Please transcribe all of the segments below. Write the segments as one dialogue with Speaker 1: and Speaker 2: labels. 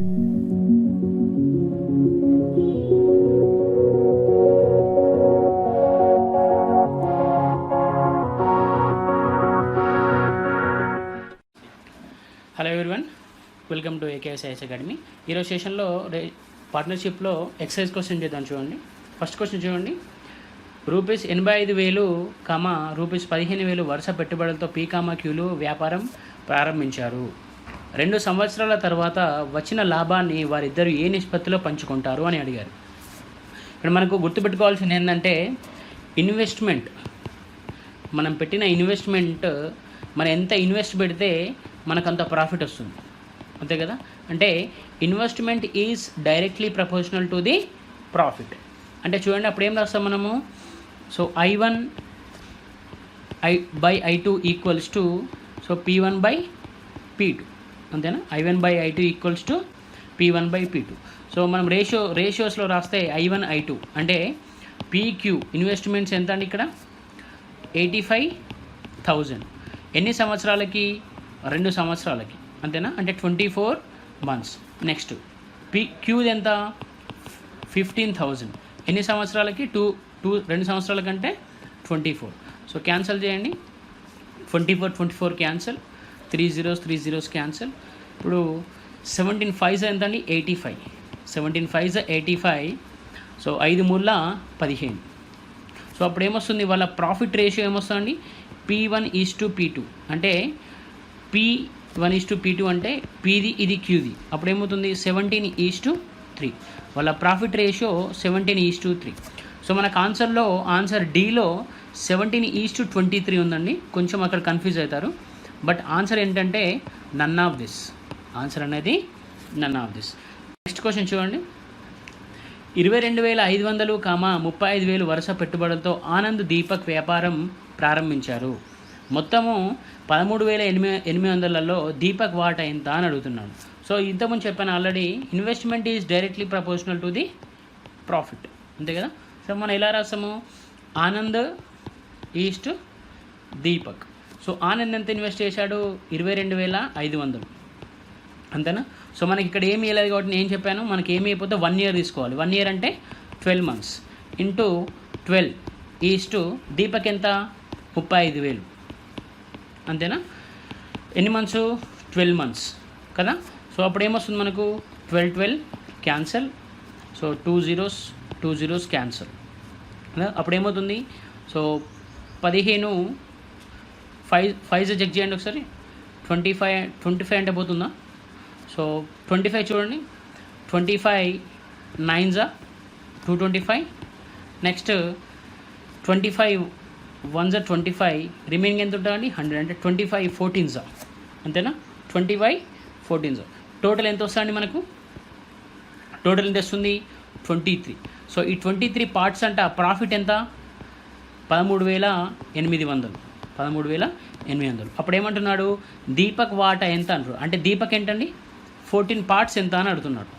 Speaker 1: Hello everyone, welcome to ఏకేఎస్ఐఎస్ academy. ఈరోజు సెషన్లో పార్ట్నర్షిప్లో exercise question చేద్దాం. చూడండి, ఫస్ట్ క్వశ్చన్ చూడండి. రూపీస్ 85,000, రూపీస్ 15,000 వరుస పెట్టుబడులతో P, Qలు వ్యాపారం ప్రారంభించారు. 2 సంవత్సరాల తర్వాత వచ్చిన లాభాన్ని వారిద్దరూ ఏ నిష్పత్తిలో పంచుకుంటారు అని అడిగారు. ఇక్కడ మనకు గుర్తుపెట్టుకోవాల్సింది ఏంటంటే, ఇన్వెస్ట్మెంట్, మనం పెట్టిన ఇన్వెస్ట్మెంట్, మనం ఎంత ఇన్వెస్ట్ పెడితే మనకు అంత ప్రాఫిట్ వస్తుంది, అంతే కదా. అంటే investment is directly proportional to the profit. అంటే చూడండి, అప్పుడు ఏం రాస్తాం మనము? So I1 by I2 equals to P1 by P2, అంతేనా. I1 by I2 equals to P1 by P2. So మనం రేషియోస్లో రాస్తే I1 I2 అంటే PQ ఇన్వెస్ట్మెంట్స్ ఎంత అండి? ఇక్కడ 85,000. ఎన్ని సంవత్సరాలకి? 2 సంవత్సరాలకి, అంతేనా. అంటే 24 months. నెక్స్ట్ Qది ఎంత? 15,000. ఎన్ని సంవత్సరాలకి? 2 సంవత్సరాల కంటే 24. సో క్యాన్సిల్ చేయండి. 24 క్యాన్సిల్, 3 zeros క్యాన్సిల్. ఇప్పుడు 17 5 ఎంత అండి? 85. 17 5 85. సో 5 3 15. సో అప్పుడు ఏమొస్తుంది? వాళ్ళ profit ratio ఏమొస్తుందండి? P1 to P2. అంటే P1 to P2 అంటే Pది ఇది Qది. అప్పుడు ఏమవుతుంది? 17 3. వాళ్ళ ప్రాఫిట్ రేషియో 17 3. సో మనకు ఆన్సర్ డీలో 17 23 ఉందండి. కొంచెం అక్కడ కన్ఫ్యూజ్ అవుతారు, బట్ ఆన్సర్ ఏంటంటే నన్ ఆఫ్ దిస్. ఆన్సర్ అనేది none of this. Next question చూడండి. 22,500, 35,000 వరుస పెట్టుబడులతో ఆనంద్, దీపక్ వ్యాపారం ప్రారంభించారు. మొత్తము 13,800లలో దీపక్ వాటా ఎంత అని అడుగుతున్నాడు. సో ఇంతకుముందు చెప్పాను already, investment is directly proportional to the profit, అంతే కదా. సో మనం ఎలా రాస్తాము? ఆనంద్ ఈస్ట్ దీపక్. సో ఆనంద్ ఎంత ఇన్వెస్ట్ చేశాడు? 22,500, అంతేనా. సో మనకి ఇక్కడ ఏమి ఇవ్వలేదు కాబట్టి నేను చెప్పాను, మనకి ఏమి అయిపోతే 1 year తీసుకోవాలి. 1 year అంటే 12 months ఇంటూ 12 ఈస్టు దీపక్ ఎంత? 35,000, అంతేనా. ఎన్ని మంత్స్? 12 months కదా. సో అప్పుడు ఏమొస్తుంది మనకు? 12 క్యాన్సల్. So 2 zeros cancel. అప్పుడు ఏమవుతుంది? సో 15 5 చెక్ చేయండి ఒకసారి. 25 అంటే పోతుందా? సో 25 చూడండి. 25 9s 225. Next 25 1s 25. రిమైనింగ్ ఎంత ఉంటుందండి? 100. అంటే 25 14s, అంతేనా. 25 14s. టోటల్ ఎంత వస్తుందండి మనకు? టోటల్ ఎంత వస్తుంది? 23. సో ఈ 23 పార్ట్స్ అంటే ఆ ప్రాఫిట్ ఎంత? 13,800. 13,800. అప్పుడు ఏమంటున్నాడు? దీపక్ వాటా ఎంత అంటారు. అంటే దీపక్ ఏంటండి? 14 parts ఎంత అని అడుగుతున్నాడు.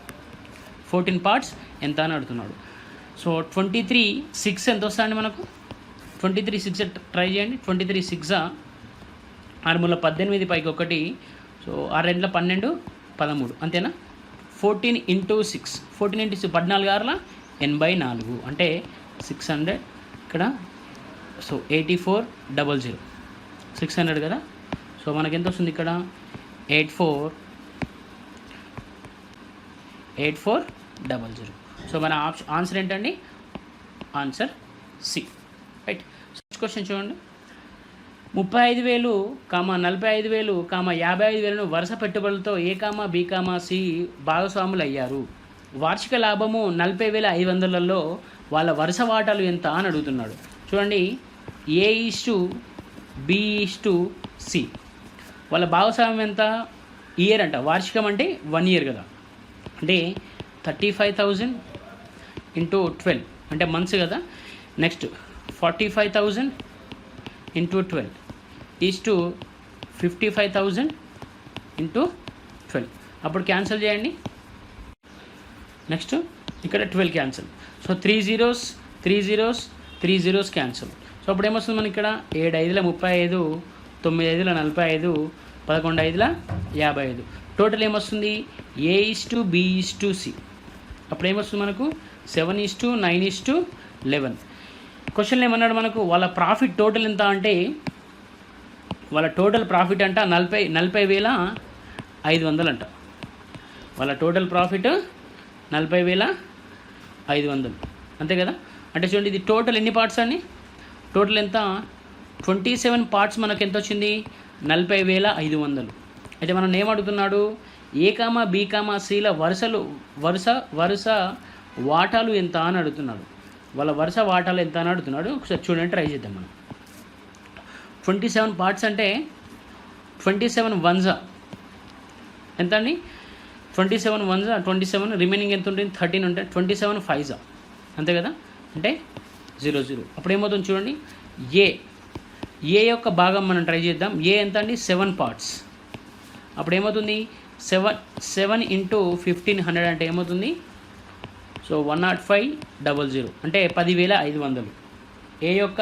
Speaker 1: 14 parts ఎంత అని అడుగుతున్నాడు. సో 23 6 ఎంత వస్తుందండి మనకు? 23 6 ట్రై చేయండి. 23 6 6 18 పైకి 1. సో 6 12 13, అంతేనా. 14 into 6. 14 into 6 14 84. అంటే 600 ఇక్కడ. సో 8400 600 కదా. సో మనకి ఎంత వస్తుంది ఇక్కడ? 8400. సో మన ఆన్సర్ ఏంటండి? Answer C, right. Next question చూడండి. 35,000, 45,000, 55,000 వరుస పెట్టుబడులతో A, B, C భాగస్వాములు అయ్యారు. వార్షిక లాభము 40,500లలో వాళ్ళ వరుస వాటాలు ఎంత అని అడుగుతున్నాడు. చూడండి, A to B to C వాళ్ళ భాగస్వామ్యం ఎంత? ఇయర్ అంట. వార్షికం అంటే 1 year కదా. అంటే 35,000 into 12 అంటే మంత్స్ కదా. Next 45,000 into 12 is to 55,000 into 12. అప్పుడు క్యాన్సిల్ చేయండి. నెక్స్ట్ ఇక్కడ 12 cancel. So 3 zeros cancel. So అప్పుడు ఏమొస్తుంది మనకి ఇక్కడ? 7 5 35, 9 5 45, 11 × 5 55. టోటల్ ఏమొస్తుంది A:B:C. అప్పుడు ఏమొస్తుంది మనకు 7:9:11. క్వశ్చన్లో ఏమన్నాడు మనకు వాళ్ళ ప్రాఫిట్ టోటల్ ఎంత అంటే వాళ్ళ టోటల్ ప్రాఫిట్ అంట 40,500 అంట. వాళ్ళ టోటల్ ప్రాఫిట్ 40,500 అంతే కదా. అంటే చూడండి ఇది టోటల్ ఎన్ని పార్ట్స్ అండి, టోటల్ ఎంత 27 పార్ట్స్ మనకు ఎంత వచ్చింది 40,500. అయితే మనం ఏమడుగుతున్నాడు A,B,Cల వరుస వాటాలు ఎంత అని అడుగుతున్నాడు. వాళ్ళ వరుస వాటాలు ఎంత అని అడుగుతున్నాడు. ఒకసారి చూడండి, ట్రై చేద్దాం మనం. 27 పార్ట్స్ అంటే 27 1s ఎంత అండి, 27 1s 27, రిమైనింగ్ ఎంత ఉంటుంది 13 ఉంటాయి, 27 5s అంతే కదా, అంటే 0. అప్పుడు ఏమవుతుంది చూడండి, ఏ యొక్క భాగం మనం ట్రై చేద్దాం. ఏ ఎంత అండి 7 పార్ట్స్. అప్పుడు ఏమవుతుంది 7 × 1500 అంటే ఏమవుతుంది, సో 105,000 అంటే 10,500. ఏ యొక్క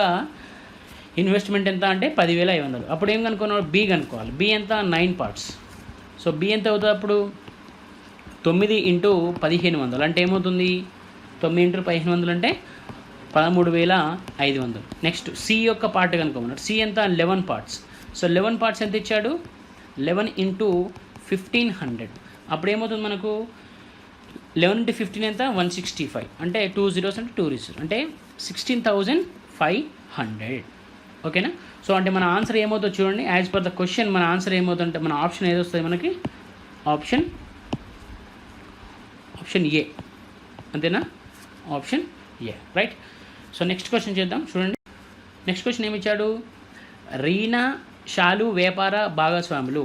Speaker 1: ఇన్వెస్ట్మెంట్ ఎంత అంటే 10,500. అప్పుడు ఏం కనుక్కున్నాడు, బి కనుక్కోవాలి. బి ఎంత 9 పార్ట్స్. సో బి ఎంత అవుతుంది అప్పుడు 9 × 1,500 అంటే ఏమవుతుంది 9 × 1,500 అంటే 13,500. నెక్స్ట్ సి యొక్క పార్ట్ కనుక్కోమన్నాడు. సి ఎంత 11 పార్ట్స్. సో 11 పార్ట్స్ ఎంత ఇచ్చాడు 11 × 1,500. అప్పుడు ఏమవుతుంది మనకు 11 × 15 ఎంత 165 అంటే 2 zeros అంటే 2 zeros అంటే 16,500. ఓకేనా. సో అంటే మన ఆన్సర్ ఏమవుతుందో చూడండి, యాజ్ పర్ ద క్వశ్చన్ మన ఆన్సర్ ఏమవుతుందంటే మన ఆప్షన్ ఏది వస్తుంది మనకి, ఆప్షన్ ఏ అంతేనా, option A right. So next question చేద్దాం చూడండి. నెక్స్ట్ క్వశ్చన్ ఏమి ఇచ్చాడు, రీనా షాలు వ్యాపార భాగస్వాములు.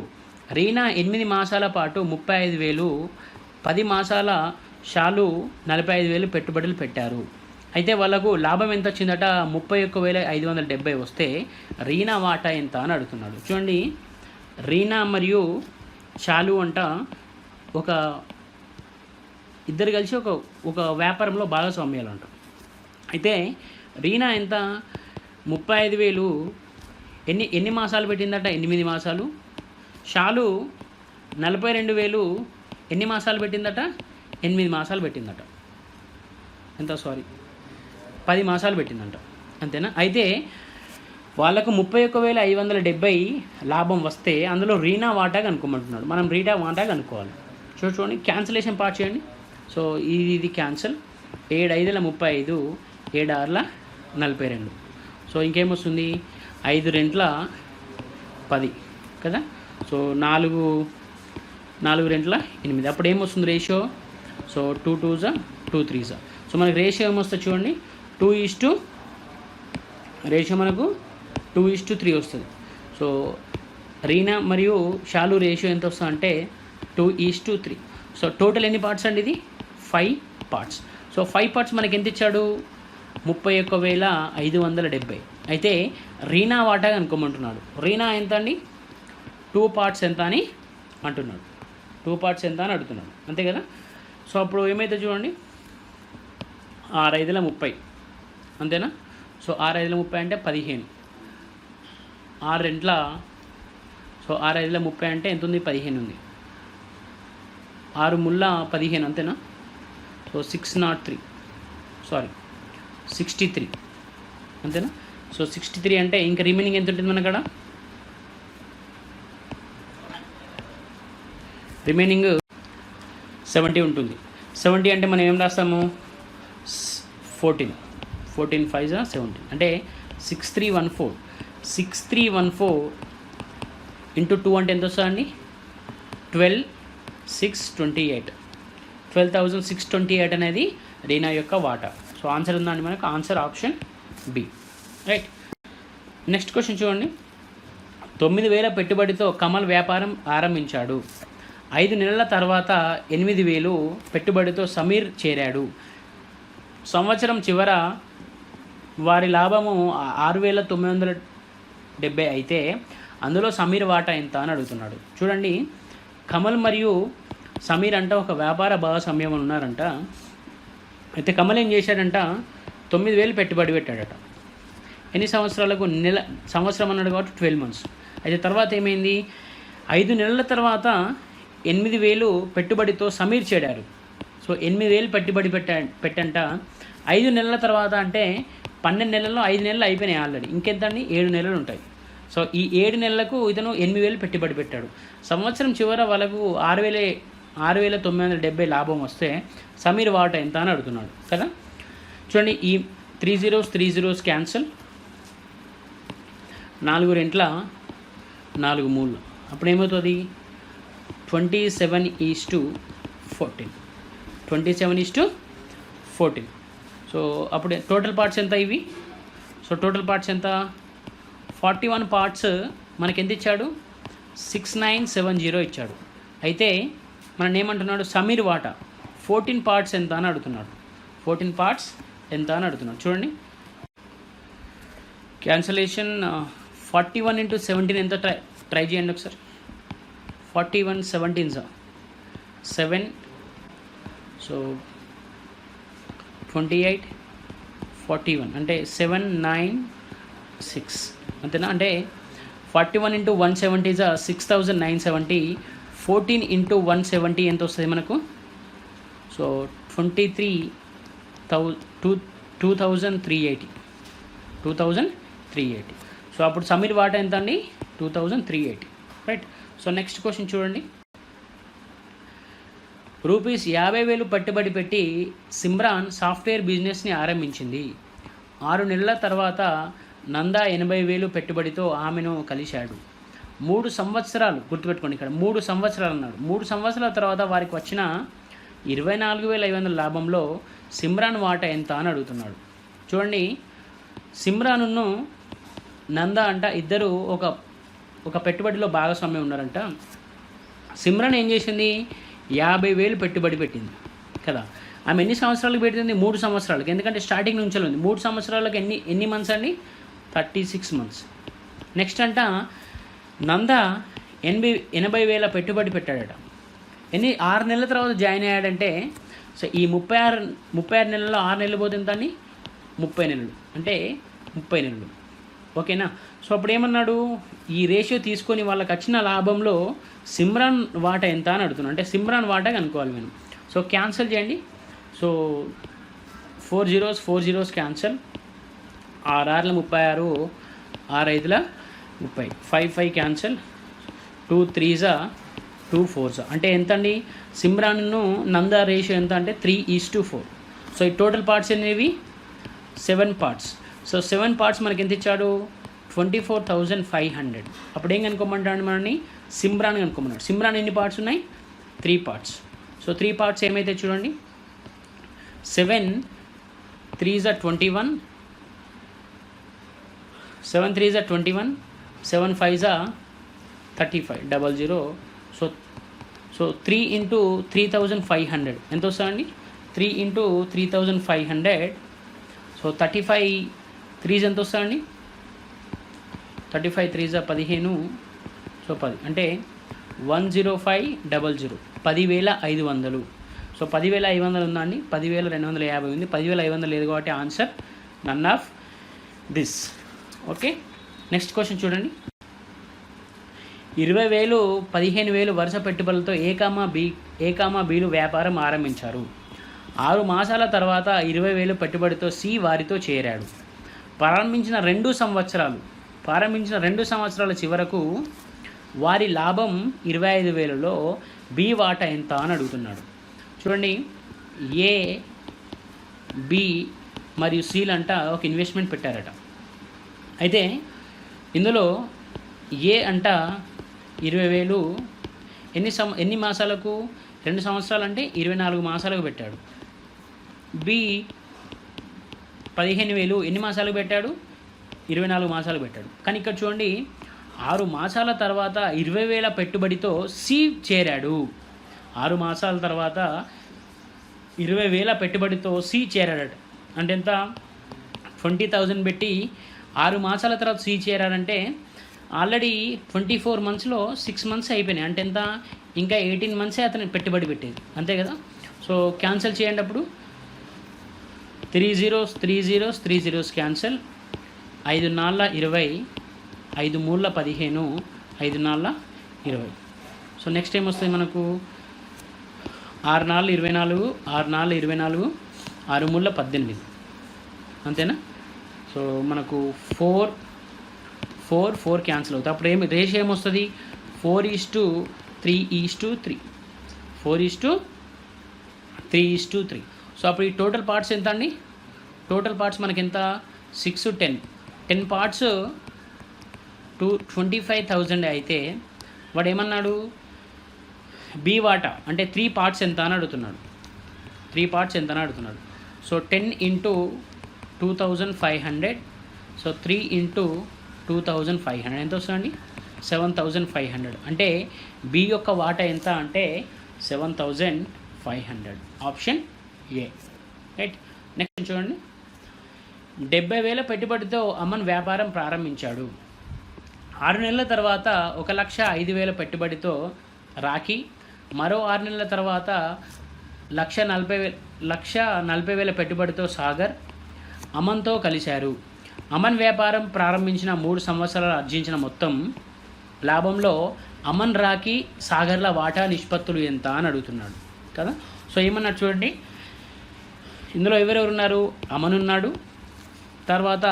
Speaker 1: రీనా 8 మాసాల పాటు 35,000, 10 మాసాల షాలు 45,000 పెట్టుబడులు పెట్టారు. అయితే వాళ్ళకు లాభం ఎంత వచ్చిందట 31,570 వస్తే రీనా వాటా ఎంత అని అడుగుతున్నాడు. చూడండి, రీనా మరియు షాలు అంట ఇద్దరు కలిసి ఒక వ్యాపారంలో భాగస్వామ్యాలు అంట. అయితే రీనా ఎంత 35,000 ఎన్ని మాసాలు పెట్టిందట 8 మాసాలు. షాలు 42,000 ఎన్ని మాసాలు పెట్టిందట 8 మాసాలు పెట్టిందట. ఎంత 10 మాసాలు పెట్టిందంట అంతేనా. అయితే వాళ్ళకు 31,570 లాభం వస్తే అందులో రీనా వాటా కనుక్కోమంటున్నాడు. మనం రీనా వాటా కనుక్కోవాలి. చూడండి, క్యాన్సిలేషన్ పార్ట్ చేయండి. సో ఇది క్యాన్సల్. 7 × 5 = 35, 7 × 6 = 42. సో ఇంకేమొస్తుంది 5 × 2 = 10 కదా. సో 4 × 2 = 8. అప్పుడు ఏమొస్తుంది ratio, so 2 2s 2 3s. So మనకి రేషియో ఏమొస్తుంది చూడండి, 2:3 వస్తుంది. సో రీనా మరియు షాలు రేషియో ఎంత వస్తుంది అంటే 2:3. సో టోటల్ ఎన్ని పార్ట్స్ అండి, ఇది 5 పార్ట్స్. సో 5 పార్ట్స్ మనకి ఎంత ఇచ్చాడు 31,570. అయితే రీనా వాటా అనుకోమంటున్నాడు. రీనా ఎంత అండి 2 పార్ట్స్ ఎంత అని అంటున్నాడు. 2 పార్ట్స్ ఎంత అని అడుగుతున్నాడు అంతే కదా. సో అప్పుడు ఏమైతే చూడండి 6 × 5 = 30 అంతేనా. సో 6 × 5 = 30 అంటే 15. 6 × 2 సో 6 × 5 = 30 అంటే ఎంత ఉంది 15 ఉంది. 6 × 3 = 15 అంతేనా. సో 63 అంతేనా. సో 63 అంటే ఇంకా రిమైనింగ్ ఎంత ఉంటుంది మన అక్కడ, రిమైనింగ్ 70 ఉంటుంది. 70 అంటే మనం ఏం రాస్తాము 14 5s 17 అంటే 6314. 6314 × 2 అంటే ఎంత వస్తుందండి 12,628. 12,628 అనేది రీనా యొక్క వాటా. సో ఆన్సర్ ఉందండి మనకు, answer option B right. Next question చూడండి. 9,000 పెట్టుబడితో కమల్ వ్యాపారం ఆరంభించాడు. 5 నెలల తర్వాత 8,000 పెట్టుబడితో సమీర్ చేరాడు. సంవత్సరం చివర వారి లాభము 6,970 అయితే అందులో సమీర్ వాటా ఎంత అని అడుగుతున్నాడు. చూడండి, కమల్ మరియు సమీర్ అంట ఒక వ్యాపార భాగస్వామ్యం ఉన్నారంట. అయితే కమల్ ఏం చేశాడంట 9,000 పెట్టుబడి పెట్టాడట. ఎన్ని సంవత్సరాలకు, సంవత్సరం అన్నాడు కాబట్టి 12 months. అయితే తర్వాత ఏమైంది 5 నెలల తర్వాత 8,000 పెట్టుబడితో సమీర్ చేరారు. సో 8,000 పెట్టుబడి పెట్టంట 5 నెలల తర్వాత అంటే 12 నెలల్లో 5 నెలలు అయిపోయినాయి ఆల్రెడీ. ఇంకెంతండి 7 నెలలు ఉంటాయి. సో ఈ 7 నెలలకు ఇతను 8,000 పెట్టుబడి పెట్టాడు. సంవత్సరం చివర వాళ్ళకు 6,970 లాభం వస్తే సమీర్ వాటా ఎంత అని అడుగుతున్నాడు కదా. చూడండి, ఈ 3 zeros క్యాన్సల్, 4 రెంట్ల 4 మూళ్ళు, అప్పుడు ఏమవుతుంది 27:14. 27:14. సో అప్పుడు టోటల్ పార్ట్స్ ఎంత ఇవి? సో టోటల్ పార్ట్స్ ఎంత? 41 పార్ట్స్ మనకి ఎంత ఇచ్చాడు? 6970 ఇచ్చాడు. అయితే మనం ఏమంటున్నాడు, సమీర్ వాటా 14 పార్ట్స్ ఎంత అని అడుగుతున్నాడు. 14 పార్ట్స్ ఎంత అని అడుగుతున్నాడు. చూడండి, క్యాన్సలేషన్ 41 × 17 ఎంత ట్రై చేయండి ఒకసారి. 41 17 7, సో 28 41 అంటే 796 అంతేనా. అంటే 41 × 170 6,970. 14 × 170 ఎంత వస్తుంది మనకు? సో 2380. సో అప్పుడు సమీర్ వాటా ఎంత అండి? 2380. రైట్. సో నెక్స్ట్ క్వశ్చన్ చూడండి. ₹50,000 పెట్టుబడి పెట్టి సిమ్రాన్ సాఫ్ట్వేర్ బిజినెస్ని ఆరంభించింది. 6 నెలల తర్వాత నందా 80,000 పెట్టుబడితో ఆమెను కలిశాడు. 3 సంవత్సరాలు గుర్తుపెట్టుకోండి, ఇక్కడ 3 సంవత్సరాలు అన్నాడు. 3 సంవత్సరాల తర్వాత వారికి వచ్చిన 24,500 లాభంలో సిమ్రాన్ వాటా ఎంత అని అడుగుతున్నాడు. చూడండి, సిమ్రాన్ను నందా అంట ఇద్దరు ఒక పెట్టుబడిలో భాగస్వామ్యం ఉన్నారంట. సిమ్రాన్ ఏం చేసింది? 50,000 పెట్టుబడి పెట్టింది కదా. ఆమె ఎన్ని సంవత్సరాలకు పెట్టింది? 3 సంవత్సరాలకు. ఎందుకంటే స్టార్టింగ్ నుంచి ఉంది. 3 సంవత్సరాలకు ఎన్ని మంత్స్ అండి? 36 మంత్స్. నెక్స్ట్ అంట నందా 80,000 పెట్టుబడి పెట్టాడట. 6 నెలల తర్వాత జాయిన్ అయ్యాడంటే, సో ఈ 36 నెలల్లో 6 నెలలు పోతే ఎంత అండి? 30 నెలలు. అంటే 30 నెలలు. ఓకేనా. సో అప్పుడు ఏమన్నాడు, ఈ రేషియో తీసుకొని వాళ్ళకి వచ్చిన లాభంలో సిమ్రాన్ వాటా ఎంత అని అడుగుతున్నాను. అంటే సిమ్రాన్ వాటా కనుక్కోవాలి మనం. సో క్యాన్సిల్ చేయండి. So 4 zeros cancel. 6 36, 6 30, 5 cancel, 2 3s 2 4s అంటే ఎంత అండి? సిమ్రాన్ను నందా రేషియో ఎంత అంటే 3:4. సో ఈ టోటల్ పార్ట్స్ అనేవి 7 పార్ట్స్. సో 7 పార్ట్స్ మనకి ఎంత ఇచ్చాడు? 24,500. అప్పుడు ఏం కనుక్కోమంటాడు మనని? సిమ్రాన్ కనుక్కోమన్నాడు. సిమ్రాన్ ఎన్ని పార్ట్స్ ఉన్నాయి? 3 పార్ట్స్. సో 3 పార్ట్స్ ఏమైతే చూడండి, 7 3s 21, 7 3s 21, 7 5s 35, 00. సో 3 × 3,500 ఎంత వస్తుందండి? 3 × 3,500. సో 35 3s ఎంత వస్తుందండి? 35 3s 15. సో 10 అంటే 10500. 10,500. సో 10,500 ఉందా అండి? 10,250 ఉంది. 10,500 లేదు కాబట్టి answer none of this. Okay. Next question చూడండి. 20,000 15,000 వరుస పెట్టుబడులతో ఏ కామా బీలు వ్యాపారం ఆరంభించారు. 6 మాసాల తర్వాత 20,000 పెట్టుబడితో సి వారితో చేరాడు. ప్రారంభించిన 2 సంవత్సరాల చివరకు వారి లాభం 25,000లో బి వాటా ఎంత అని అడుగుతున్నాడు. చూడండి, ఏ బి మరియు సీలంట ఒక ఇన్వెస్ట్మెంట్ పెట్టారట. అయితే ఇందులో ఏ అంట 20,000 ఎన్ని మాసాలకు? 2 సంవత్సరాలు అంటే 24 మాసాలకు పెట్టాడు. బి 15,000 ఎన్ని మాసాలకు పెట్టాడు? 24 మాసాలు పెట్టాడు. కానీ ఇక్కడ చూడండి, 6 మాసాల తర్వాత 20,000 పెట్టుబడితో సి చేరాడు. 6 మాసాల తర్వాత 20,000 పెట్టుబడితో సి చేరాడట. అంటే ఎంత? 20,000 పెట్టి 6 మాసాల తర్వాత సి చేరాడంటే ఆల్రెడీ 24 మంత్స్లో 6 మంత్స్ అయిపోయినాయి. అంటే ఎంత? ఇంకా 18 మంత్సే అతను పెట్టుబడి పెట్టేది, అంతే కదా. సో క్యాన్సిల్ చేయండి. అప్పుడు 3 zeros క్యాన్సిల్. 5 4 20, 5 3 15, 5 4 20. సో నెక్స్ట్ ఏమొస్తుంది మనకు 6 4 24, 6 4 24, 6 3 18, అంతేనా. సో మనకు 4 క్యాన్సిల్ అవుతుంది. అప్పుడు రేషియో ఏమొస్తుంది 4:3:3, 4:3:3. సో అప్పుడు ఈ టోటల్ పార్ట్స్ ఎంత అండి, టోటల్ పార్ట్స్ మనకి ఎంత 6 10 పార్ట్స్ 25,000 అయితే వాడు ఏమన్నాడు బి వాటా అంటే 3 పార్ట్స్ ఎంత అని అడుగుతున్నాడు, 3 పార్ట్స్ ఎంత అని అడుగుతున్నాడు. సో 10 × 2,500, సో 3 × 2,500 ఎంత వస్తుందండి 7,500. అంటే బి యొక్క వాటా ఎంత అంటే 7,500, ఆప్షన్ ఏ. రైట్. నెక్స్ట్ చూడండి, 70,000 పెట్టుబడితో అమన్ వ్యాపారం ప్రారంభించాడు. 6 నెలల తర్వాత 1,05,000 పెట్టుబడితో రాఖీ, మరో 6 నెలల తర్వాత 1,40,000 పెట్టుబడితో సాగర్ అమన్తో కలిశారు. అమన్ వ్యాపారం ప్రారంభించిన 3 సంవత్సరాలు ఆర్జించిన మొత్తం లాభంలో అమన్, రాఖీ, సాగర్ల వాటా నిష్పత్తులు ఎంత అని అడుగుతున్నాడు కదా. సో ఏమన్నాడు చూడండి, ఇందులో ఎవరెవరు ఉన్నారు, అమన్ ఉన్నాడు, తర్వాత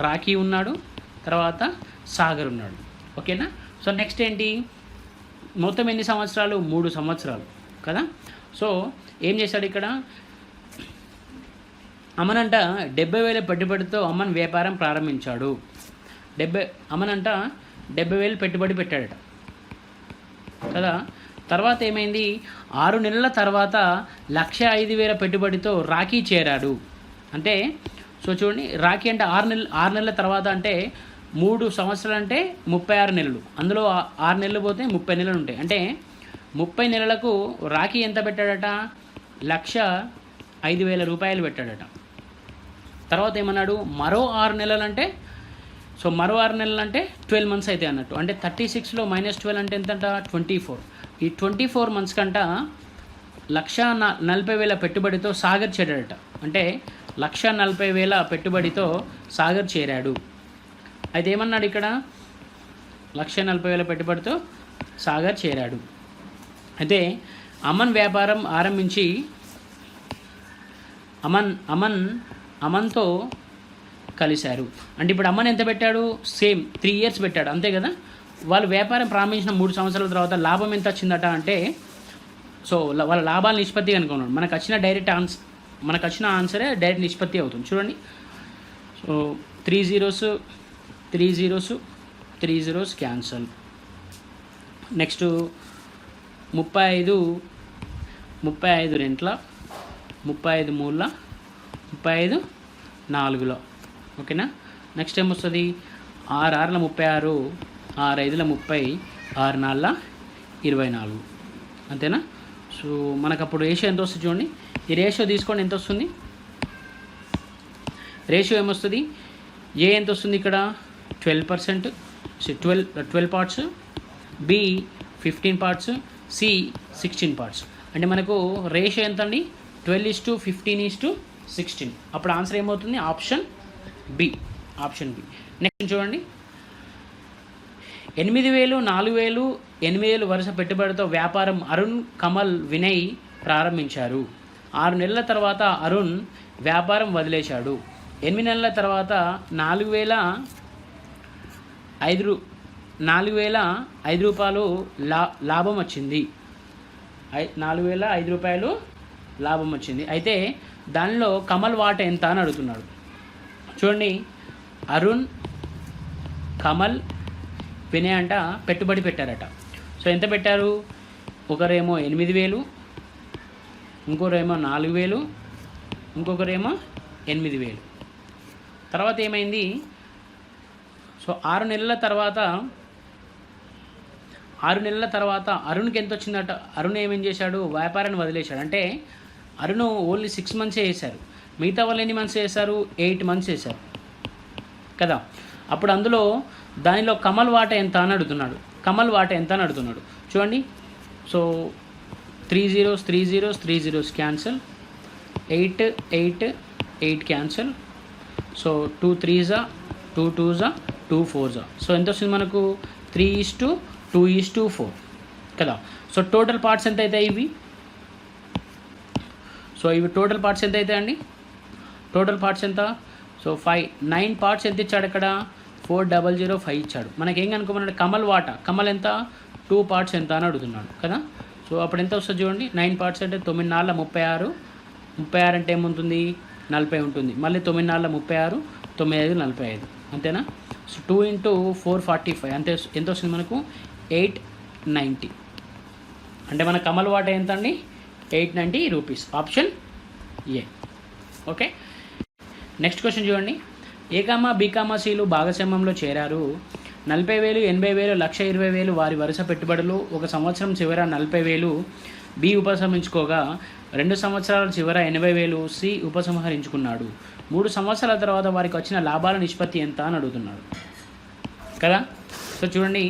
Speaker 1: రాఖీ ఉన్నాడు, తర్వాత సాగర్ ఉన్నాడు. ఓకేనా. సో నెక్స్ట్ ఏంటి, మొత్తం ఎన్ని సంవత్సరాలు 3 సంవత్సరాలు కదా. సో ఏం చేశాడు ఇక్కడ, అమన్ అంట 70,000 పెట్టుబడితో అమన్ వ్యాపారం ప్రారంభించాడు. అమన్ అంట 70,000 పెట్టుబడి పెట్టాడట కదా. తర్వాత ఏమైంది, 6 నెలల తర్వాత 1,05,000 పెట్టుబడితో రాఖీ చేరాడు. అంటే సో చూడండి, రాఖీ అంటే 6 నెలల తర్వాత అంటే 3 సంవత్సరాలు అంటే 36 నెలలు, అందులో 6 నెలలు పోతే 30 నెలలు ఉంటాయి. అంటే 30 నెలలకు రాఖీ ఎంత పెట్టాడట, 1,05,000 రూపాయలు పెట్టాడట. తర్వాత ఏమన్నాడు, మరో 6 నెలలు అంటే, సో మరో 6 నెలలు అంటే 12 మంత్స్ అయితే అన్నట్టు. అంటే 36లో -12 అంటే ఎంతంట 24. ఈ 24 మంత్స్ కంట 1,40,000 పెట్టుబడితో సాగర్ చేరాడట. అంటే 1,40,000 పెట్టుబడితో సాగర్ చేరాడు. అయితే ఏమన్నాడు ఇక్కడ, 1,40,000 పెట్టుబడితో సాగర్ చేరాడు. అయితే అమన్ వ్యాపారం ఆరంభించి అమన్తో కలిశారు. అంటే ఇప్పుడు అమన్ ఎంత పెట్టాడు, సేమ్ 3 years పెట్టాడు అంతే కదా. వాళ్ళు వ్యాపారం ప్రారంభించిన 3 సంవత్సరాల తర్వాత లాభం ఎంత వచ్చిందట అంటే, సో వాళ్ళ లాభాల నిష్పత్తి కనుక్కున్నాడు. మనకు వచ్చిన ఆన్సరే డైరెక్ట్ నిష్పత్తి అవుతుంది. చూడండి, సో 3 zeros క్యాన్సల్. నెక్స్ట్ 35 రెంట్ల, 35 3ల, 35 4లో. ఓకేనా. నెక్స్ట్ ఏం వస్తుంది, 6 6ల 36, 6 5ల 30, 6 4ల 24, అంతేనా. సో మనకు అప్పుడు రేషియో ఎంత వస్తుంది చూడండి, ఈ రేషియో తీసుకోండి ఎంత వస్తుంది, రేషియో ఏమొస్తుంది, ఏ ఎంత వస్తుంది ఇక్కడ 12%, 12 parts, B 15 parts, C 16 parts. అంటే మనకు రేషియో ఎంత అండి 12:15:16. అప్పుడు ఆన్సర్ ఏమవుతుంది, ఆప్షన్ బి. నెక్స్ట్ చూడండి, 8,000, 4,000, 8,000 వరుస పెట్టుబడితో వ్యాపారం అరుణ్, కమల్, వినయ్ ప్రారంభించారు. 6 నెలల తర్వాత అరుణ్ వ్యాపారం వదిలేశాడు. 8 నెలల తర్వాత 4,005 రూపాయలు లాభం వచ్చింది. 4,005 రూపాయలు లాభం వచ్చింది. అయితే దానిలో కమల్ వాటా ఎంత అని అడుగుతున్నాడు. చూడండి, అరుణ్, కమల్, వినయ్ అంట పెట్టుబడి పెట్టారట. సో ఎంత పెట్టారు, ఒకరేమో 8,000, ఇంకొకరేమో 4,000, ఇంకొకరేమో 8,000. తర్వాత ఏమైంది, సో 6 నెలల తర్వాత అరుణ్కి ఎంత వచ్చిందట. అరుణ్ ఏమేం చేశాడు, వ్యాపారాన్ని వదిలేశాడు. అంటే అరుణ్ ఓన్లీ 6 మంత్సే చేశారు, మిగతా వాళ్ళు ఎన్ని మంత్స్ చేశారు, 8 మంత్స్ చేశారు కదా. అప్పుడు అందులో దానిలో కమల్ వాటా ఎంత అని అడుగుతున్నాడు. చూడండి, so 3 zeros cancel, 8 cancel. So 2 3s, 2 2s, 2 4s. So ఎంత వస్తుంది మనకు 3:4 2:4 కదా. సో టోటల్ పార్ట్స్ ఎంత అవుతాయి ఇవి? సో ఇవి టోటల్ పార్ట్స్ ఎంత అవుతాయి అండి? టోటల్ పార్ట్స్ ఎంత? సో 9 పార్ట్స్ ఎంత ఇచ్చాడు ఇక్కడ? 4005 ఇచ్చాడు. మనకేం కనుక్కోమన్నాడు? కమల్ ఎంత? 2 పార్ట్స్ ఎంత అని అడుగుతున్నాడు కదా. సో అప్పుడు ఎంత వస్తుంది చూడండి, 9 పార్ట్స్ అంటే 9 4 36, 36 అంటే ఏముంటుంది? 40 ఉంటుంది. మళ్ళీ 9 4 36, 9 5 45 అంతేనా. సో 2 × 4 45 అంతే. ఎంత వస్తుంది మనకు? 890. అంటే మన కమల్ వాటా ఎంత అండి? 890 rupees. Option A. Okay, next question చూడండి. A, B, భాగస్వామ్యంలో చేరారు. 40,000, 80,000, 1,20,000 వారి వరుస పెట్టుబడులు. ఒక సంవత్సరం చివర 40,000 బి ఉపసంహరించుకోగా 2 సంవత్సరాల చివర 80,000 సి ఉపసంహరించుకున్నాడు. 3 సంవత్సరాల తర్వాత వారికి వచ్చిన లాభాల నిష్పత్తి ఎంత అని అడుగుతున్నాడు కదా. సో చూడండి,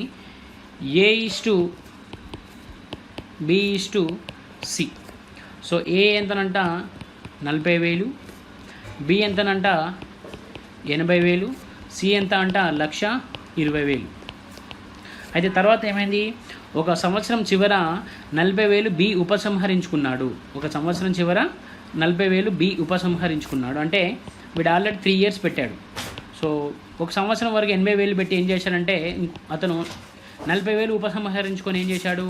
Speaker 1: A:B:C. సో ఏ ఎంతనంట? 40,000, బి ఎంతనంట? 80,000, సి ఎంత అంట? 1,20,000. అయితే తర్వాత ఏమైంది? ఒక సంవత్సరం చివర 40,000 బి ఉపసంహరించుకున్నాడు. ఒక సంవత్సరం చివర 40,000 బి ఉపసంహరించుకున్నాడు. అంటే వీడు ఆల్రెడీ 3 years పెట్టాడు. సో ఒక సంవత్సరం వరకు 80,000 పెట్టి ఏం చేశాడంటే అతను 40,000 ఉపసంహరించుకొని ఏం చేశాడు?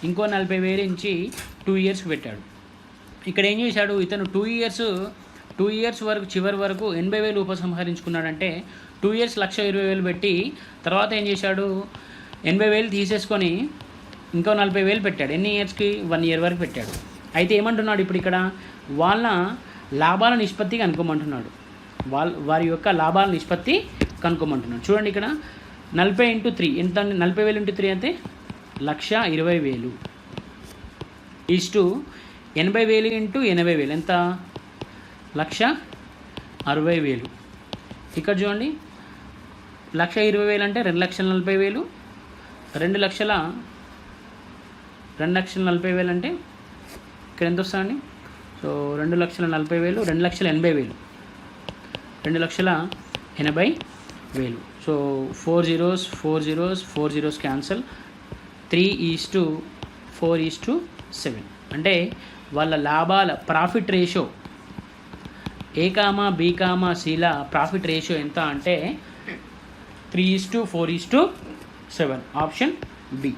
Speaker 1: ఇంకో 40,000 ఇచ్చి 2 yearsకి పెట్టాడు. ఇక్కడ ఏం చేశాడు ఇతను? 2 years వరకు చివరి వరకు 80,000 ఉపసంహరించుకున్నాడంటే 2 years 1,20,000 పెట్టి తర్వాత ఏం చేశాడు? 80,000 తీసేసుకొని ఇంకో 40,000 పెట్టాడు. ఎన్ని ఇయర్స్కి? 1 year వరకు పెట్టాడు. అయితే ఏమంటున్నాడు ఇప్పుడు ఇక్కడ? వాళ్ళ లాభాల నిష్పత్తి కనుక్కోమంటున్నాడు. వారి యొక్క లాభాల నిష్పత్తి కనుక్కోమంటున్నాడు. చూడండి ఇక్కడ 40 × 3 ఎంత? 40,000 × 3 అంటే 1,20,000 ఈస్టు 80,000 × 80,000 ఎంత? 1,60,000. ఇక్కడ చూడండి, 1,20,000 అంటే 2,40,000. 2,40,000 అంటే ఇక్కడ ఎంత వస్తుందండి? సో 2,40,000, 2,80,000, 2,80,000. So 4 zeros cancel. 3:4:7. అంటే వాళ్ళ లాభాల ప్రాఫిట్ రేషియో A, B, Cల ప్రాఫిట్ రేషియో ఎంత అంటే 3:4:7. Option B.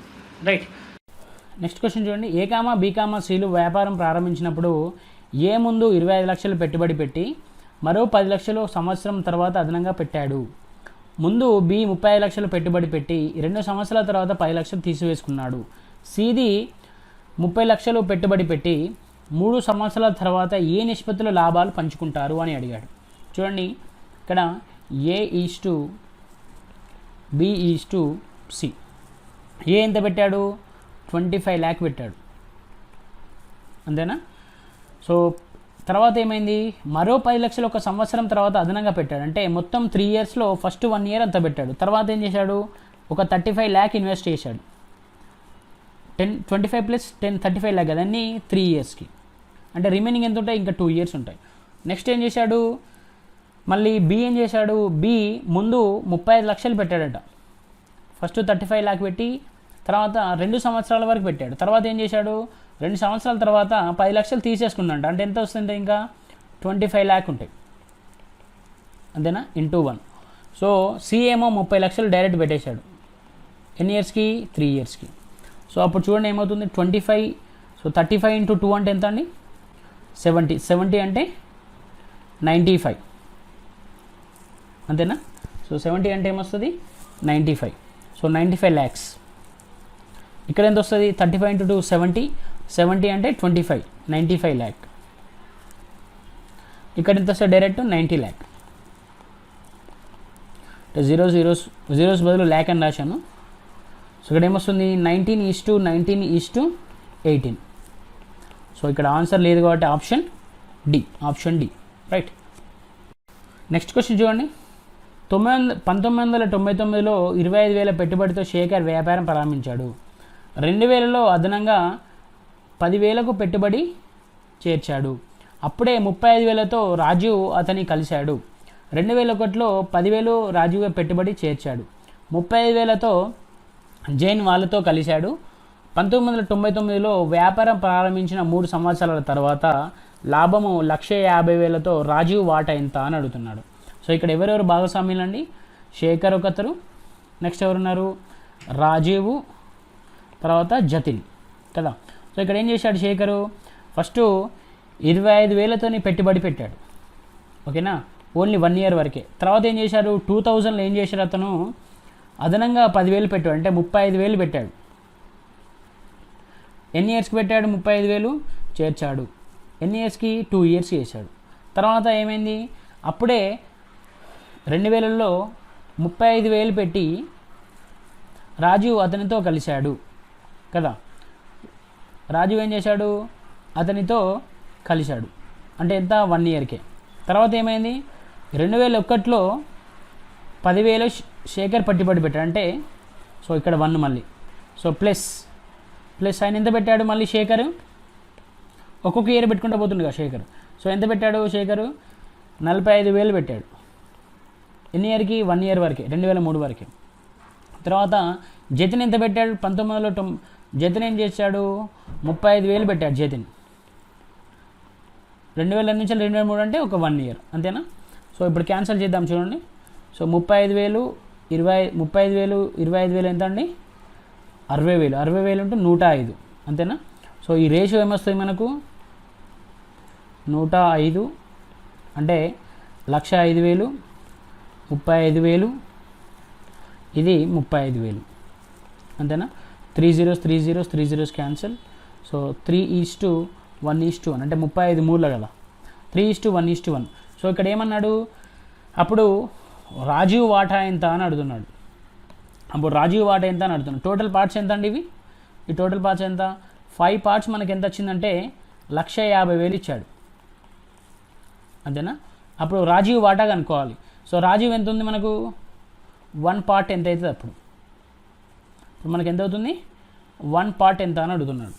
Speaker 1: Right. Next question చూడండి. A, B, Cలు వ్యాపారం ప్రారంభించినప్పుడు ఏ ముందు 25 లక్షలు పెట్టుబడి పెట్టి మరో 10 లక్షలు సంవత్సరం తర్వాత అదనంగా పెట్టాడు. ముందు బి 35 లక్షలు పెట్టుబడి పెట్టి 2 సంవత్సరాల తర్వాత 10 లక్షలు తీసివేసుకున్నాడు. సిది 30 లక్షలు పెట్టుబడి పెట్టి 3 సంవత్సరాల తర్వాత ఏ నిష్పత్తిలో లాభాలు పంచుకుంటారు అని అడిగాడు. చూడండి ఇక్కడ A:B:C. ఏ ఎంత పెట్టాడు? 25 lakh పెట్టాడు అంతేనా. సో తర్వాత ఏమైంది? మరో 10 లక్షలు ఒక సంవత్సరం తర్వాత అదనంగా పెట్టాడు. అంటే మొత్తం 3 yearsలో ఫస్ట్ 1 year అంత పెట్టాడు. తర్వాత ఏం చేశాడు? ఒక 35 lakh ఇన్వెస్ట్ చేశాడు. 25 + 10 35 lakh కదా అన్నీ 3 yearsకి. అంటే రిమైనింగ్ ఎంత ఉంటాయి? ఇంకా 2 years ఉంటాయి. నెక్స్ట్ ఏం చేశాడు? మళ్ళీ బి ఏం చేశాడు? బి ముందు 35 లక్షలు పెట్టాడట. ఫస్ట్ 35 lakh పెట్టి తర్వాత 2 సంవత్సరాల వరకు పెట్టాడు. తర్వాత ఏం చేశాడు? 2 సంవత్సరాల తర్వాత 10 లక్షలు తీసేసుకుందంట. అంటే ఎంత వస్తుంది? ఇంకా 25 lakh ఉంటాయి అంతేనా, × 1. సో సి ఏమో 30 లక్షలు డైరెక్ట్ పెట్టేశాడు. ఎన్ని ఇయర్స్కి? 3 yearsకి. సో అప్పుడు చూడండి ఏమవుతుంది? 25. సో 35 × 2 అంటే ఎంత అండి? 70. 70 అంటే 95 అంతేనా. సో 70 అంటే ఏమొస్తుంది? 95. So 95 lakhs. ఇక్కడ ఎంత వస్తుంది? 35 × 2 70. 70 అంటే 25, 95 lakh. ఇక్కడ ఎంత వస్తుంది? Direct 90 lakh. అంటే జీరోస్ బదులు ల్యాక్ అని రాశాను. సో ఇక్కడ ఏమొస్తుంది? 19:18. సో ఇక్కడ ఆన్సర్ లేదు కాబట్టి option D. Right. Next question చూడండి. 1999లో 25,000 పెట్టుబడితో శేఖర్ వ్యాపారం ప్రారంభించాడు. 2000లో అదనంగా 10,000కు పెట్టుబడి చేర్చాడు. అప్పుడే 35,000తో రాజు అతని కలిశాడు. 2001లో 10,000 రాజుగా పెట్టుబడి చేర్చాడు. 35,000తో జైన్ వాళ్ళతో కలిశాడు. 1999లో వ్యాపారం ప్రారంభించిన 3 సంవత్సరాల తర్వాత లాభము 1,50,000తో రాజీవ్ వాటా ఎంత అని అడుగుతున్నాడు. సో ఇక్కడ ఎవరెవరు భాగస్వామ్యులండి? శేఖర్ ఒకతరు, నెక్స్ట్ ఎవరున్నారు? రాజీవ్, తర్వాత జతిన్ కదా. సో ఇక్కడ ఏం చేశాడు శేఖరు? ఫస్ట్ 25,000తోని పెట్టుబడి పెట్టాడు, ఓకేనా, ఓన్లీ 1 ఇయర్ వరకే. తర్వాత ఏం చేశాడు? 2000లో ఏం చేశాడు అతను? అదనంగా 10,000 పెట్టాడు, అంటే 35,000 పెట్టాడు. ఎన్ని ఇయర్స్కి పెట్టాడు? 35,000 చేర్చాడు. ఎన్ని ఇయర్స్కి? 2 ఇయర్స్ చేశాడు. తర్వాత ఏమైంది? అప్పుడే 2000లో 35,000 పెట్టి రాజు అతనితో కలిశాడు కదా. రాజు ఏం చేశాడు? అతనితో కలిశాడు, అంటే ఎంత? 1 ఇయర్కే. తర్వాత ఏమైంది? 2001లో 10,000 శేఖర్ పెట్టుబడి పెట్టాడు, అంటే సో ఇక్కడ 1 మళ్ళీ, సో ప్లస్ ఆయన ఎంత పెట్టాడు? మళ్ళీ శేఖర్ ఒక్కొక్క ఇయర్ పెట్టుకుంటూ పోతుంది కదా శేఖర్. సో ఎంత పెట్టాడు శేఖర్? 45,000 పెట్టాడు. ఎన్ని ఇయర్కి? 1 ఇయర్ వరకే, 2003 వరకే. తర్వాత జతిన్ ఎంత పెట్టాడు? 19లో జతిన్ ఏం చేశాడు? 35,000 పెట్టాడు జతిన్. 2000 నుంచి 2003 అంటే ఒక 1 ఇయర్, అంతేనా? సో ఇప్పుడు క్యాన్సిల్ చేద్దాం చూడండి. సో 35,000 25,000 ఎంత అండి? 60,000. 60,000 ఉంటే 105, అంతేనా? సో ఈ రేషియో ఏమొస్తుంది మనకు? 105 అంటే 1,05,000, 35,000, ఇది 35,000, అంతేనా? 3 zeros క్యాన్సిల్. సో 3:1:1 అంటే 35 మూల కదా, 3:1:1. సో ఇక్కడ ఏమన్నాడు? అప్పుడు రాజీవ్ వాటా ఎంత అని అడుగుతున్నాడు. టోటల్ పార్ట్స్ ఎంత అండి ఇవి? ఈ టోటల్ పార్ట్స్ ఎంత? 5 పార్ట్స్ మనకి ఎంత వచ్చిందంటే 1,50,000 ఇచ్చాడు, అంతేనా? అప్పుడు రాజీవ్ వాటా కనుక్కోవాలి. సో రాజీవ్ ఎంత ఉంది మనకు? 1 పార్ట్ ఎంత అవుతుంది? అప్పుడు మనకి ఎంత అవుతుంది? 1 పార్ట్ ఎంత అని అడుగుతున్నాడు.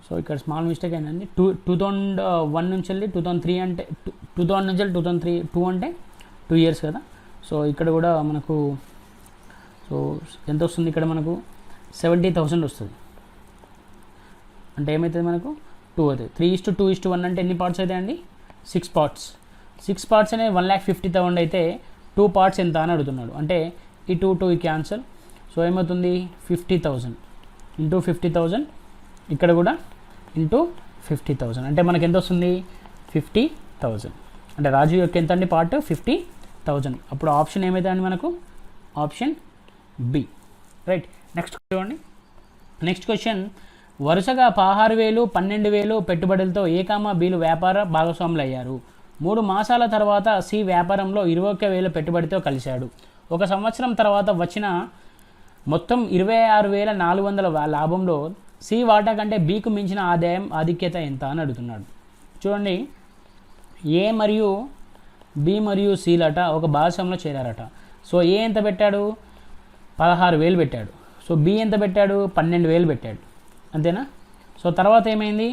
Speaker 1: సో ఇక్కడ స్మాల్ మిస్టేక్ అయిందండి. 2001 నుంచి వెళ్ళి 2003 అంటే 2000 నుంచి వెళ్ళి 2003 2 అంటే 2 ఇయర్స్ కదా. సో ఇక్కడ కూడా మనకు సో ఎంత వస్తుంది? ఇక్కడ మనకు 70,000 వస్తుంది, అంటే ఏమవుతుంది మనకు? 2 అవుతుంది. 3:2:1 అంటే ఎన్ని పార్ట్స్ అవుతాయి అండి? 6 పార్ట్స్. 6 పార్ట్స్ అనేది 1,50,000 అయితే 2 పార్ట్స్ ఎంత అని అడుగుతున్నాడు. అంటే ఈ 2 క్యాన్సల్. సో ఏమవుతుంది? 50,000 ఇంటూ 50,000, ఇక్కడ కూడా ఇంటూ 50,000, అంటే మనకి ఎంత వస్తుంది? 50,000. అంటే రాజు యొక్క ఎంత అండి పార్ట్? 50,000. అప్పుడు ఆప్షన్ ఏమవుతుందండి మనకు? Option B, right. నెక్స్ట్ చూడండి. నెక్స్ట్ క్వశ్చన్, వరుసగా 16,000, 12,000 పెట్టుబడులతో ఏ, బీలు వ్యాపార భాగస్వాములు అయ్యారు. 3 మాసాల తర్వాత సి వ్యాపారంలో 21,000 పెట్టుబడితో కలిశాడు. 1 సంవత్సరం తర్వాత వచ్చిన మొత్తం 26,400 లాభంలో సి వాటా కంటే బికు మించిన ఆధిక్యత ఎంత అని అడుగుతున్నాడు. చూడండి, ఏ మరియు బి మరియు సిలట ఒక భాగస్వామ్యంలో చేరారట. సో ఏ ఎంత పెట్టాడు? 16,000 పెట్టాడు. సో బి ఎంత పెట్టాడు? 12,000 పెట్టాడు, అంతేనా? సో తర్వాత ఏమైంది?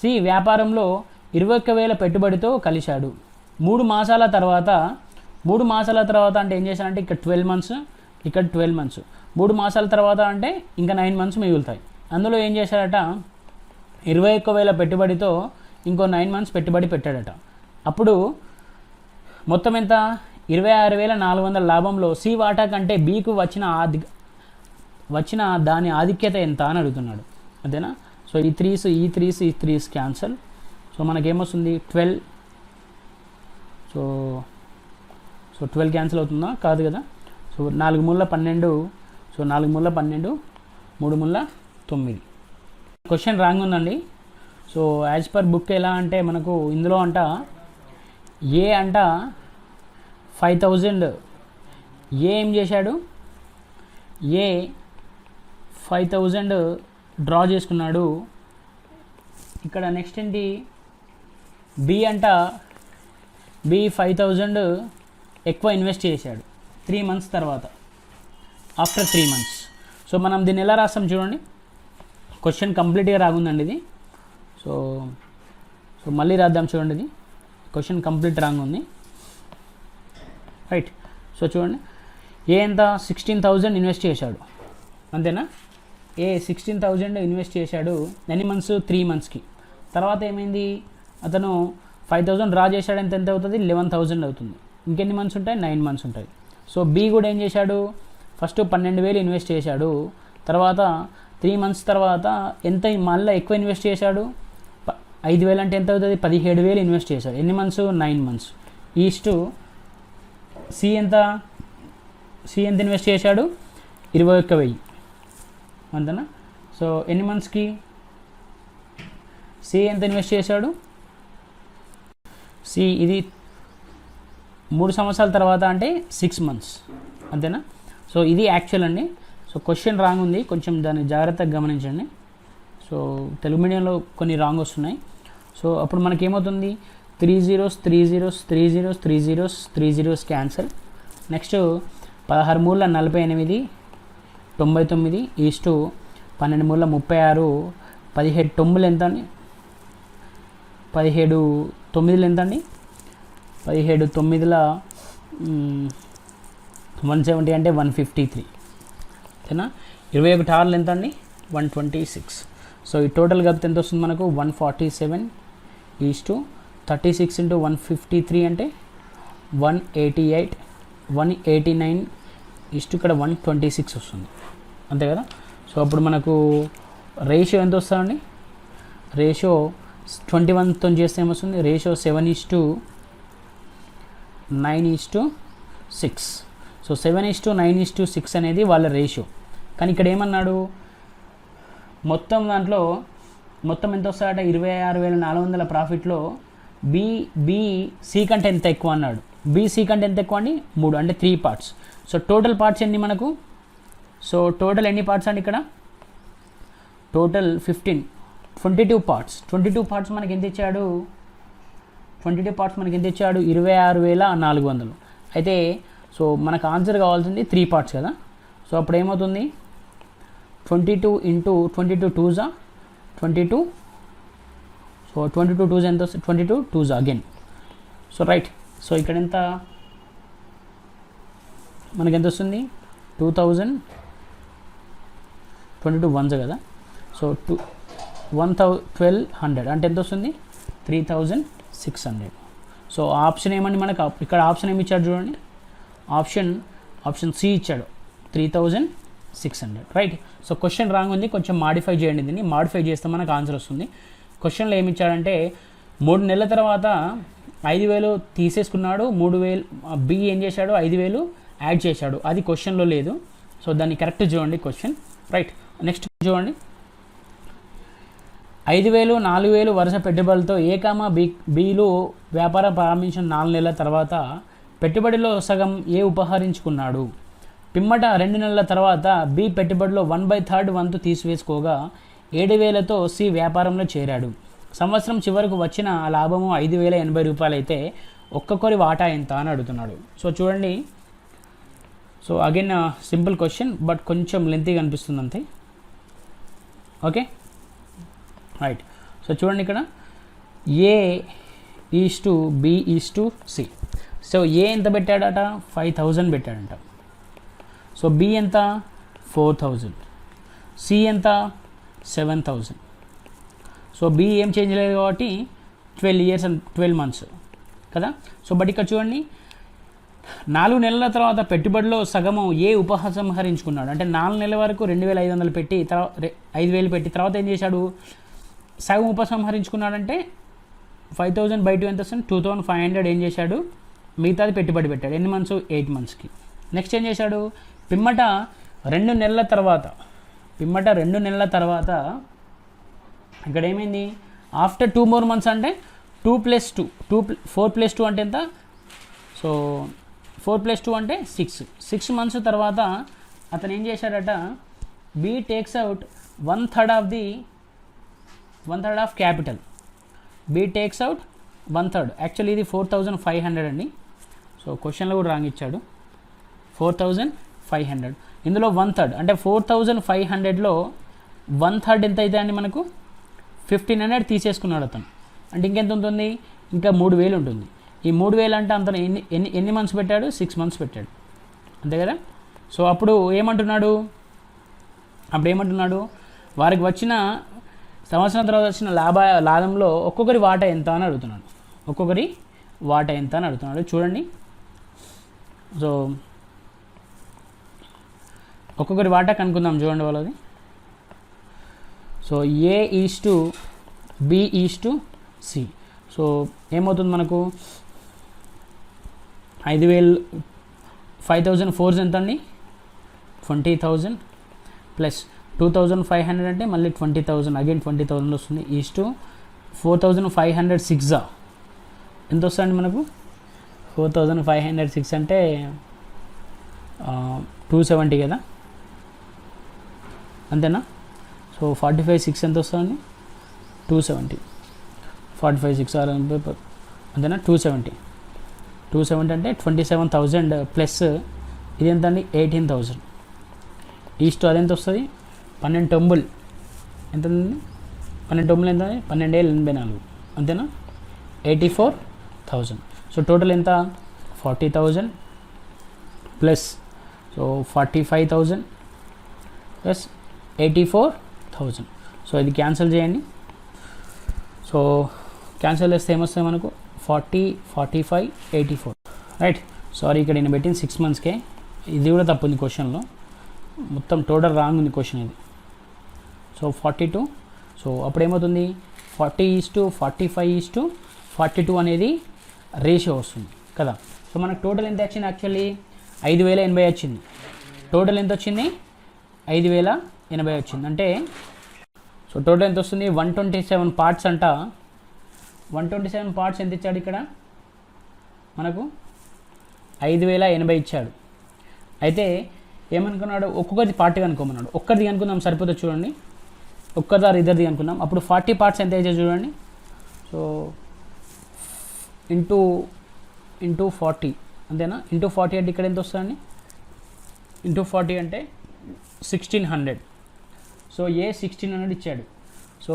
Speaker 1: సి వ్యాపారంలో 21,000 పెట్టుబడితో కలిశాడు. 3 మాసాల తర్వాత అంటే ఏం చేశానంటే ఇక్కడ 12 మంత్స్, ఇక్కడ 12 మంత్స్, 3 మాసాల తర్వాత అంటే ఇంకా 9 మంత్స్ మిగులుతాయి. అందులో ఏం చేశాడట? 21,000 పెట్టుబడితో ఇంకో 9 మంత్స్ పెట్టుబడి పెట్టాడట. అప్పుడు మొత్తం ఎంత? 26,400 లాభంలో సి వాటా కంటే బికు వచ్చిన దాని ఆధిక్యత ఎంత అని అడుగుతున్నాడు, అంతేనా? సో ఈ త్రీస్ క్యాన్సల్. సో మనకేమొస్తుంది? 12. సో 12 క్యాన్సిల్ అవుతుందా? కాదు కదా. సో 4 మూల 12, సో 4 మూల 12, 3 మూల 9. క్వశ్చన్ రాంగ్ ఉందండి. సో యాజ్ పర్ బుక్ ఎలా అంటే మనకు ఇందులో అంట ఏ అంట 5,000 ఏ ఏం చేశాడు? ఏ 5,000 డ్రా చేసుకున్నాడు. ఇక్కడ నెక్స్ట్ ఏంటి? బి అంట బి 5,000 ఎక్కువ ఇన్వెస్ట్ చేశాడు 3 మంత్స్ తర్వాత, ఆఫ్టర్ 3 మంత్స్. సో మనం దీన్ని ఎలా రాస్తాం చూడండి. క్వశ్చన్ కంప్లీట్గా రాగుందండి ఇది. సో మళ్ళీ రాద్దాం చూడండి. ఇది క్వశ్చన్ కంప్లీట్ రాంగ్ ఉంది, రైట్. సో చూడండి, ఏ ఎంత 16,000 ఇన్వెస్ట్ చేశాడు, అంతేనా? ఏ 16,000 ఇన్వెస్ట్ చేశాడు. ఎన్ని మంత్స్? 3 మంత్స్కి. తర్వాత ఏమైంది, అతను 5,000 డ్రా చేశాడు. ఎంత అవుతుంది? 11,000 అవుతుంది. ఇంకెన్ని మంత్స్ ఉంటాయి? 9 మంత్స్ ఉంటాయి. సో బి కూడా ఏం చేశాడు, ఫస్ట్ 12,000 ఇన్వెస్ట్ చేశాడు. తర్వాత 3 మంత్స్ తర్వాత ఎంత మళ్ళీ ఎక్కువ ఇన్వెస్ట్ చేశాడు, 5,000 అంటే ఎంత అవుతుంది? 17,000 ఇన్వెస్ట్ చేశాడు. ఎన్ని మంత్స్? 9 మంత్స్. ఈస్టు సి ఎంత ఇన్వెస్ట్ చేశాడు? 21,000, అంతేనా? సో ఎన్ని మంత్స్కి సి ఎంత ఇన్వెస్ట్ చేశాడు? సి ఇది 3 సంవత్సరాల తర్వాత అంటే 6 మంత్స్, అంతేనా? సో ఇది యాక్చువల్ అండి. సో క్వశ్చన్ రాంగ్ ఉంది, కొంచెం దాన్ని జాగ్రత్తగా గమనించండి. సో తెలుగు మీడియంలో కొన్ని రాంగ్ వస్తున్నాయి. సో అప్పుడు మనకేమవుతుంది, 3 zeros 3 zeros 3 zeros 3 zeros 3 zeros cancel. Next 16 మూల 48, 99 ఈస్టు 12 మూల 36, 17 9 ఎంత అండి? 17 9 ఎంత అండి? 17 9 170 అంటే 153, ఓకేనా? 21 6 ఎంత అండి? 126. సో ఈ టోటల్ కలిపితే ఎంత వస్తుంది మనకు? 147 ఈస్టు 36 ఇంటూ 153 అంటే 188, 189 ఈస్టు ఇక్కడ 126 వస్తుంది, అంతే కదా? సో అప్పుడు మనకు రేషియో ఎంత వస్తుందండి? రేషియో 21తో చేస్తే ఏమొస్తుంది? రేషియో 7:9:6. సో 7:9:6 అనేది వాళ్ళ రేషియో. కానీ ఇక్కడ ఏమన్నాడు, మొత్తం దాంట్లో మొత్తం ఎంత వస్తాడట? 26,400 ప్రాఫిట్లో సి కంటే ఎంత ఎక్కువ అన్నాడు. సి కంటే ఎంత ఎక్కువ అండి? 3 అంటే 3 పార్ట్స్. సో టోటల్ పార్ట్స్ ఎన్ని మనకు? సో టోటల్ ఎన్ని పార్ట్స్ అండి ఇక్కడ? Total 22 parts. 22 పార్ట్స్ మనకి ఎంత ఇచ్చాడు? 22 పార్ట్స్ మనకి ఎంత ఇచ్చాడు? 26,400. అయితే సో మనకు ఆన్సర్ కావాల్సింది 3 పార్ట్స్ కదా. సో అప్పుడు ఏమవుతుంది, 22 ఇంటూ 22 2s 22. సో 22 2s ఎంత వస్తుంది? 22 2s again. So right. So ఇక్కడ ఎంత మనకి ఎంత వస్తుంది? 2000, 22 1s కదా. సో 1200 అంటే ఎంత వస్తుంది? 3,600. సో ఆప్షన్ ఏమండి మనకు? ఇక్కడ ఆప్షన్ ఏమి ఇచ్చాడు చూడండి, ఆప్షన్ సి ఇచ్చాడు 3,600, రైట్. సో క్వశ్చన్ రాంగ్ ఉంది, కొంచెం మాడిఫై చేయండి. దీన్ని మాడిఫై చేస్తే మనకు ఆన్సర్ వస్తుంది. క్వశ్చన్లో ఏమి ఇచ్చాడంటే 3 నెలల తర్వాత 5,000 తీసేసుకున్నాడు, 3,000 బి ఏం చేశాడు? 5,000 యాడ్ చేశాడు. అది క్వశ్చన్లో లేదు. సో దాన్ని కరెక్ట్ చూడండి క్వశ్చన్, రైట్. నెక్స్ట్ చూడండి, 5,000 4,000 వరుస పెట్టుబడులతో ఏ కామా బిలు వ్యాపారం ప్రారంభించిన 4 నెలల తర్వాత పెట్టుబడిలో సగం ఏ ఉపహరించుకున్నాడు. పిమ్మట 2 నెలల తర్వాత బి పెట్టుబడిలో 1/3 వంతు తీసివేసుకోగా 7,000తో సి వ్యాపారంలో చేరాడు. సంవత్సరం చివరకు వచ్చిన లాభము 5,080 రూపాయలు అయితే ఒక్కొక్కరి వాటా ఎంత అని అడుగుతున్నాడు. సో చూడండి, so again simple question, but కొంచెం లెంతీగా అనిపిస్తుంది అంతే. Okay, right. సో చూడండి, ఇక్కడ A is to B is to C. So A ఎంత పెట్టాడట? 5,000 పెట్టాడంట. సో బి ఎంత? 4,000. సి ఎంత? 7,000. సో బి ఏం చేంజ్ లేదు కాబట్టి 12 years and 12 months కదా. సో బట్ ఇక్కడ చూడండి, 4 నెలల తర్వాత పెట్టుబడిలో సగము ఏ ఉపసంహరించుకున్నాడు. అంటే 4 నెలల వరకు 2,500 పెట్టి 5,000 పెట్టి తర్వాత ఏం చేశాడు? సగం ఉపసంహరించుకున్నాడంటే 5,000/2 ఎంత వస్తుంది? 2,500 ఏం చేశాడు? మిగతాది పెట్టుబడి పెట్టాడు. ఎన్ని మంత్స్? 8 monthsకి. నెక్స్ట్ ఏం చేశాడు? పిమ్మట 2 నెలల తర్వాత ఇక్కడ ఏమైంది? ఆఫ్టర్ 2 more months అంటే 2 + 2 4 + 2 అంటే ఎంత? సో 4 + 2 అంటే 6 months తర్వాత అతను ఏం చేశాడట? Be takes out 1/3 of capital. Be takes out 1/3. Actually ఇది 4,500 అండి. సో క్వశ్చన్లో కూడా రాంగ్ ఇచ్చాడు. 4,500 ఇందులో 1/3 అంటే 4,500లో 1/3 ఎంత అయితే అండి మనకు? 1,500 తీసేసుకున్నాడు అతను. అంటే ఇంకెంత ఉంటుంది? ఇంకా 3,000 ఉంటుంది. ఈ 3,000 అంటే అతను ఎన్ని మంత్స్ పెట్టాడు? 6 months పెట్టాడు, అంతే కదా. సో అప్పుడు ఏమంటున్నాడు వారికి వచ్చిన సంవత్సరం తర్వాత వచ్చిన లాభంలో ఒక్కొక్కరి వాటా ఎంత అని అడుగుతున్నాడు. చూడండి. సో ఒక్కొక్కరి వాటా కనుక్కుందాం చూడండి వాళ్ళది. So A is to B is to C. So ఏమవుతుంది మనకు 5,000 ఫోర్స్ ఎంత అండి 20,000 ప్లస్ 2,500 అంటే మళ్ళీ 20,000 అగైన్ 20,000 వస్తుంది. ఈజ్ టు 4,506 ఎంత వస్తుంది మనకు 4,506 అంటే 270 కదా, అంతేనా. సో 45,6 ఎంత వస్తుంది 270, 45,6 అంతేనా 270 అంటే 27,000 ప్లస్ ఇది ఎంత అండి 18,000 ఈస్ట్ అదెంత వస్తుంది 12 టొంబుల్ ఎంత 12 టొంబుల్ ఎంత 12,84 అంతేనా 84,000. సో టోటల్ ఎంత 40,000 ప్లస్ సో 45,000 ప్లస్ 84,000. సో ఇది క్యాన్సిల్ చేయండి. సో క్యాన్సిల్ చేస్తే ఏమొస్తుంది మనకు 40, 45, 84 రైట్. సారీ ఇక్కడ నేను పెట్టింది 6 మంత్స్కే, ఇది కూడా తప్పు ఉంది క్వశ్చన్లో, మొత్తం టోటల్ రాంగ్ ఉంది క్వశ్చన్ ఇది. సో 42. సో అప్పుడు ఏమవుతుంది 40:45:42 అనేది రేషియో వస్తుంది కదా. సో మనకు టోటల్ ఎంత వచ్చింది యాక్చువల్లీ 5,080 వచ్చింది. టోటల్ ఎంత వచ్చింది 5,080 వచ్చింది. అంటే సో టోటల్ ఎంత వస్తుంది 127 పార్ట్స్ అంట. 127 పార్ట్స్ ఎంత ఇచ్చాడు ఇక్కడ మనకు 5,080 ఇచ్చాడు. అయితే ఏమనుకున్నాడు ఒక్కొక్కటి పార్ట్గా అనుకోమన్నాడు. ఒక్కరిది అనుకుందాం సరిపోతుంది చూడండి, ఒక్కదారు ఇద్దరిది అనుకున్నాం. అప్పుడు 40 పార్ట్స్ ఎంత ఇచ్చా చూడండి. సో ఇంటూ 40 అంతేనా. ఇంటూ 40 అంటే ఇక్కడ ఎంత వస్తుందండి ఇంటూ 40 అంటే 1,600. సో ఏ 1,600 ఇచ్చాడు. సో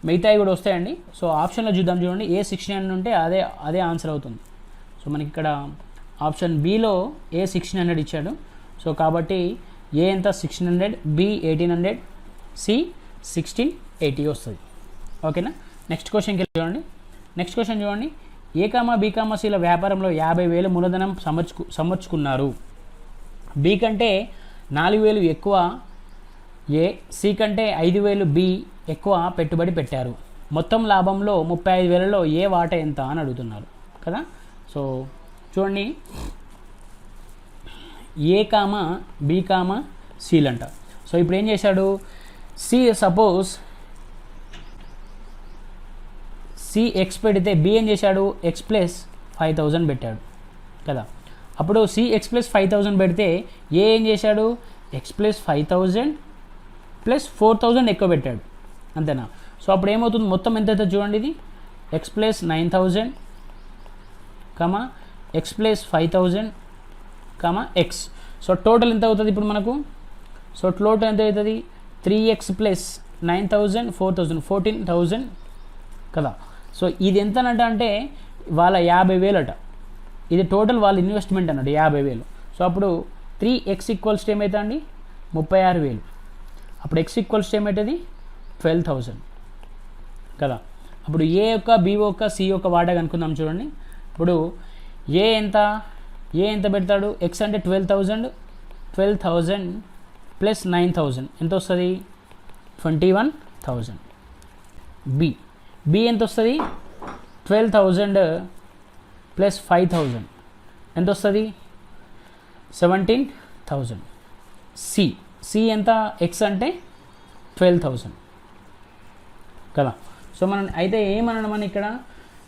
Speaker 1: మిగతాయి కూడా వస్తాయండి. సో ఆప్షన్లో చూద్దాం చూడండి, ఏ 1,600 ఉంటే అదే ఆన్సర్ అవుతుంది. సో మనకి ఇక్కడ ఆప్షన్ బిలో ఏ 1,600 ఇచ్చాడు. సో కాబట్టి ఏ ఎంత 600, బి 1,800, సి 1,680 వస్తుంది. ఓకేనా. నెక్స్ట్ క్వశ్చన్కి వెళ్ళి చూడండి. నెక్స్ట్ క్వశ్చన్ చూడండి, ఏ కామా బి కామా సిల వ్యాపారంలో 50,000 మూలధనం సమర్చుకున్నారు. బి కంటే 4,000 ఎక్కువ ఏ, సి కంటే 5,000 బి ఎక్కువ పెట్టుబడి పెట్టారు. మొత్తం లాభంలో 35,000లో ఏ వాటా ఎంత అని అడుగుతున్నారు కదా. సో చూడండి, ఏ కామా బి కామా సీలు అంట. సో ఇప్పుడు ఏం చేశాడు సి, సపోజ్ సి ఎక్స్ పెడితే బి ఏం చేశాడు ఎక్స్ ప్లస్ 5,000 పెట్టాడు కదా. అప్పుడు సి ఎక్స్ ప్లస్ 5,000 పెడితే ఏ ఏం చేశాడు ఎక్స్ ప్లస్ 5,000 ప్లస్ 4,000 ఎక్కువ పెట్టాడు అంతేనా. సో అప్పుడు ఏమవుతుంది మొత్తం ఎంత అవుతుంది చూడండి, ఇది ఎక్స్ ప్లస్ 9,000 కమా ఎక్స్ ప్లస్ 5,000 కమా ఎక్స్. సో టోటల్ ఎంత అవుతుంది ఇప్పుడు మనకు. సో టోటల్ ఎంత అవుతుంది 3x ప్లస్ 9,000 4,000 14,000 కదా. సో ఇది ఎంతనట అంటే వాళ్ళ 50,000 అట. ఇది టోటల్ వాళ్ళ ఇన్వెస్ట్మెంట్ అన్నట్టు 50,000. సో అప్పుడు 3x ఈక్వల్స్ ఏమవుతుంది అండి 36,000. అప్పుడు x ఈక్వల్స్ ఏమవుతుంది 12,000 కదా. అప్పుడు ఏ యొక్క బి యొక్క సి యొక్క వాటా కనుక్కుందాం చూడండి. ఇప్పుడు ఏ ఎంత పెడతాడు ఎక్స్ అంటే 12,000 ప్లస్ 9,000 ఎంత వస్తుంది 21,000. బి ఎంత వస్తుంది 12,000 ప్లస్ 5,000 ఎంత వస్తుంది 17,000. సి ఎంత ఎక్స్ అంటే 12,000 కదా. సో మనం అయితే ఏమన్నాడు మన ఇక్కడ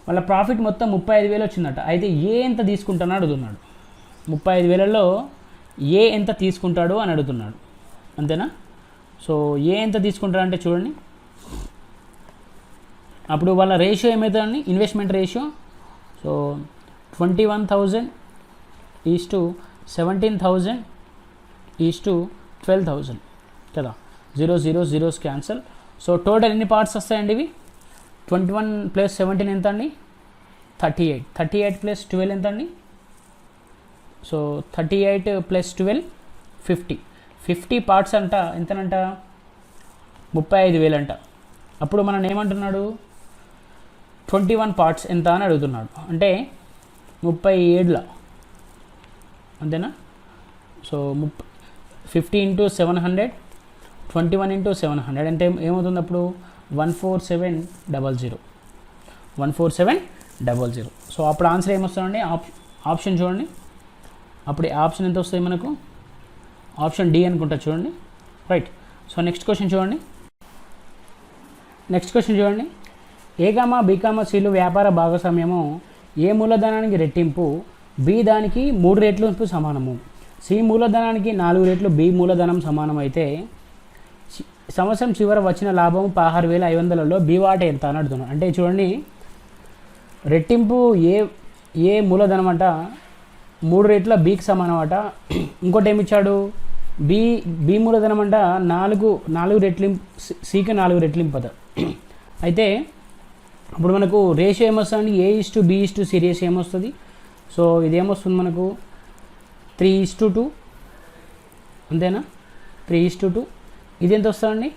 Speaker 1: వాళ్ళ ప్రాఫిట్ మొత్తం 35,000 వచ్చిందట. అయితే ఏ ఎంత తీసుకుంటానో అడుగుతున్నాడు. 35,000లో ఏ ఎంత తీసుకుంటాడు అని అడుగుతున్నాడు అంతేనా. సో ఏ ఎంత తీసుకుంటాడు అంటే చూడండి, అప్పుడు వాళ్ళ రేషియో ఏమవుతుందండి investment ratio. So 21,000 is to 17,000 is to 12,000 కదా. 0 0 క్యాన్సల్. సో టోటల్ ఎన్ని పార్ట్స్ వస్తాయండి ఇవి 21 ప్లస్ 17 ఎంత అండి 38 ప్లస్ 12 ఎంత అండి. సో 38 ప్లస్ 12 50 పార్ట్స్ అంట ఎంతనంట 35,000 అంట. అప్పుడు మనం ఏమంటున్నాడు 21 పార్ట్స్ ఎంత అని అడుగుతున్నాడు, అంటే 37 అంతేనా. సో 50 ఇంటూ 700, 21 ఇంటూ 700 అంటే ఏమవుతుంది అప్పుడు 14700. సో అప్పుడు ఆన్సర్ ఏమొస్తుందండి, ఆప్షన్ చూడండి. అప్పుడు ఆప్షన్ ఎంత వస్తుంది మనకు, ఆప్షన్ డి అనుకుంటా చూడండి. రైట్. సో నెక్స్ట్ క్వశ్చన్ చూడండి. ఏ కామా బి కామా సిలు వ్యాపార భాగస్వామ్యము ఏ మూలధనానికి రెట్టింపు బి దానికి 3 రెట్లు సమానము, సి మూలధనానికి 4 రెట్లు బి మూలధనం సమానం అయితే సంవత్సరం చివర వచ్చిన లాభం 16,500లో బి వాటా ఎంత అని అడుగుతున్నాను. అంటే చూడండి, రెట్టింపు ఏ మూలధనం అంట 3 రెట్ల బికి సమానం అట. ఇంకోటి ఏమి ఇచ్చాడు, బి మూలధనం అంట 4 రెట్లింపు, సికి 4 రెట్లింపు అట. అయితే ఇప్పుడు మనకు రేషియో ఏమొస్తుంది, A/B/C రేషియో ఏమొస్తుంది. సో ఇదేమొస్తుంది మనకు 3:2 అంతేనా, 3:2. ఇది ఎంత వస్తుందండి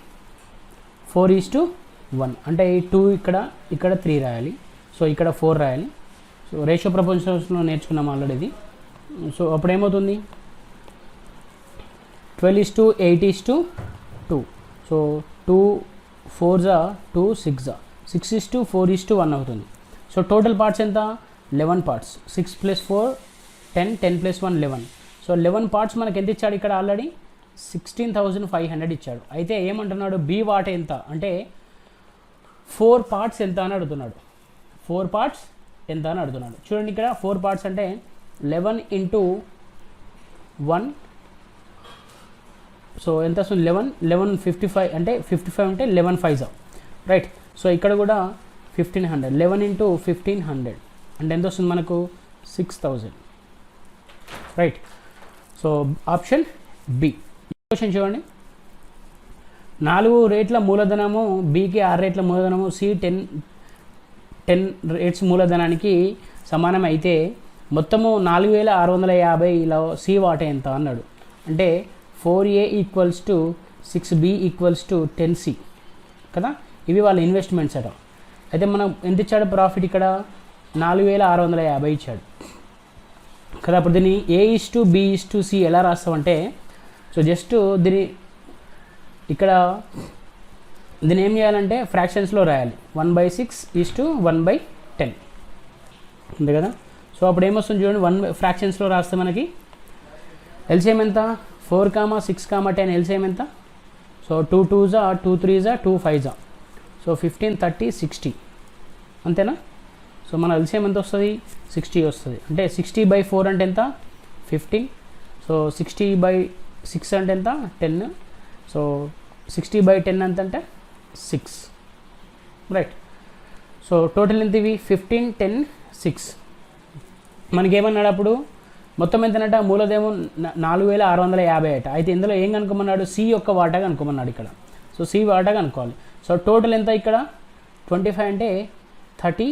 Speaker 1: 4:1. అంటే 2 ఇక్కడ 3 రాయాలి, సో ఇక్కడ 4 రాయాలి. సో రేషియో ప్రపోర్షన్స్లో నేర్చుకున్నాం ఆల్రెడీ ఇది. సో అప్పుడు ఏమవుతుంది 12:8:2. సో 2 4 2 6 6:4:1 అవుతుంది. సో టోటల్ పార్ట్స్ ఎంత 11 పార్ట్స్. 6 + 4 10, 10 + 1 11. సో 11 పార్ట్స్ మనకి ఎంత ఇచ్చాడు ఇక్కడ, ఆల్రెడీ 16,500 ఇచ్చాడు. అయితే ఏమంటున్నాడు బి వాటా ఎంత అంటే 4 పార్ట్స్ ఎంత అని అడుగుతున్నాడు. 4 పార్ట్స్ ఎంత అని అడుగుతున్నాడు. చూడండి ఇక్కడ 4 పార్ట్స్ అంటే 11 ఇంటూ 1. సో ఎంత వస్తుంది 11 55 అంటే 55 అంటే 11 5 రైట్. సో ఇక్కడ కూడా 1500, 11 ఇంటూ 1500 అంటే ఎంత వస్తుంది మనకు 6,000 right. So option B. Question చూడండి, 4 రేట్ల మూలధనము బికి 6 రేట్ల మూలధనము సి 10 రేట్స్ మూలధనానికి సమానం అయితే మొత్తము 4,650లో సి వాటా ఎంత అన్నాడు. అంటే 4A = 6B = 10C కదా. ఇవి వాళ్ళ ఇన్వెస్ట్మెంట్స్ అట. అయితే మనం ఎంత ఇచ్చాడు ప్రాఫిట్, ఇక్కడ 4,650 ఇచ్చాడు కదా. అప్పుడు దీన్ని A/B/C ఎలా రాస్తామంటే, సో జస్ట్ దీన్ని ఏం చేయాలంటే ఫ్రాక్షన్స్లో రాయాలి. 1/6:1/10 ఉంది కదా. సో అప్పుడు ఏమొస్తుంది చూడండి, 1 ఫ్రాక్షన్స్లో రాస్తే మనకి ఎల్సిఎం ఎంత 4, 6, 10 ఎల్సిఎం ఎంత. So 2 2s 2 3s 2 5s. So 15 30 60 అంతేనా. సో మన ఎల్సిఎం ఎంత వస్తుంది 60 వస్తుంది. అంటే 60/4 అంటే ఎంత 15. సో 60/6 అంటే ఎంత 10. సో 60/10 ఎంత అంటే 6 రైట్. సో టోటల్ ఎంత ఇవి 15 10 6. మనకేమన్నాడు అప్పుడు మొత్తం ఎంతనట, మూలదేమో 4,650 అట. అయితే ఇందులో ఏం కనుక్కోమన్నాడు, సి యొక్క వాటా కనుక్కోమన్నాడు ఇక్కడ. సో సి వాటా కనుక్కోవాలి. సో టోటల్ ఎంత ఇక్కడ 25 అంటే 30.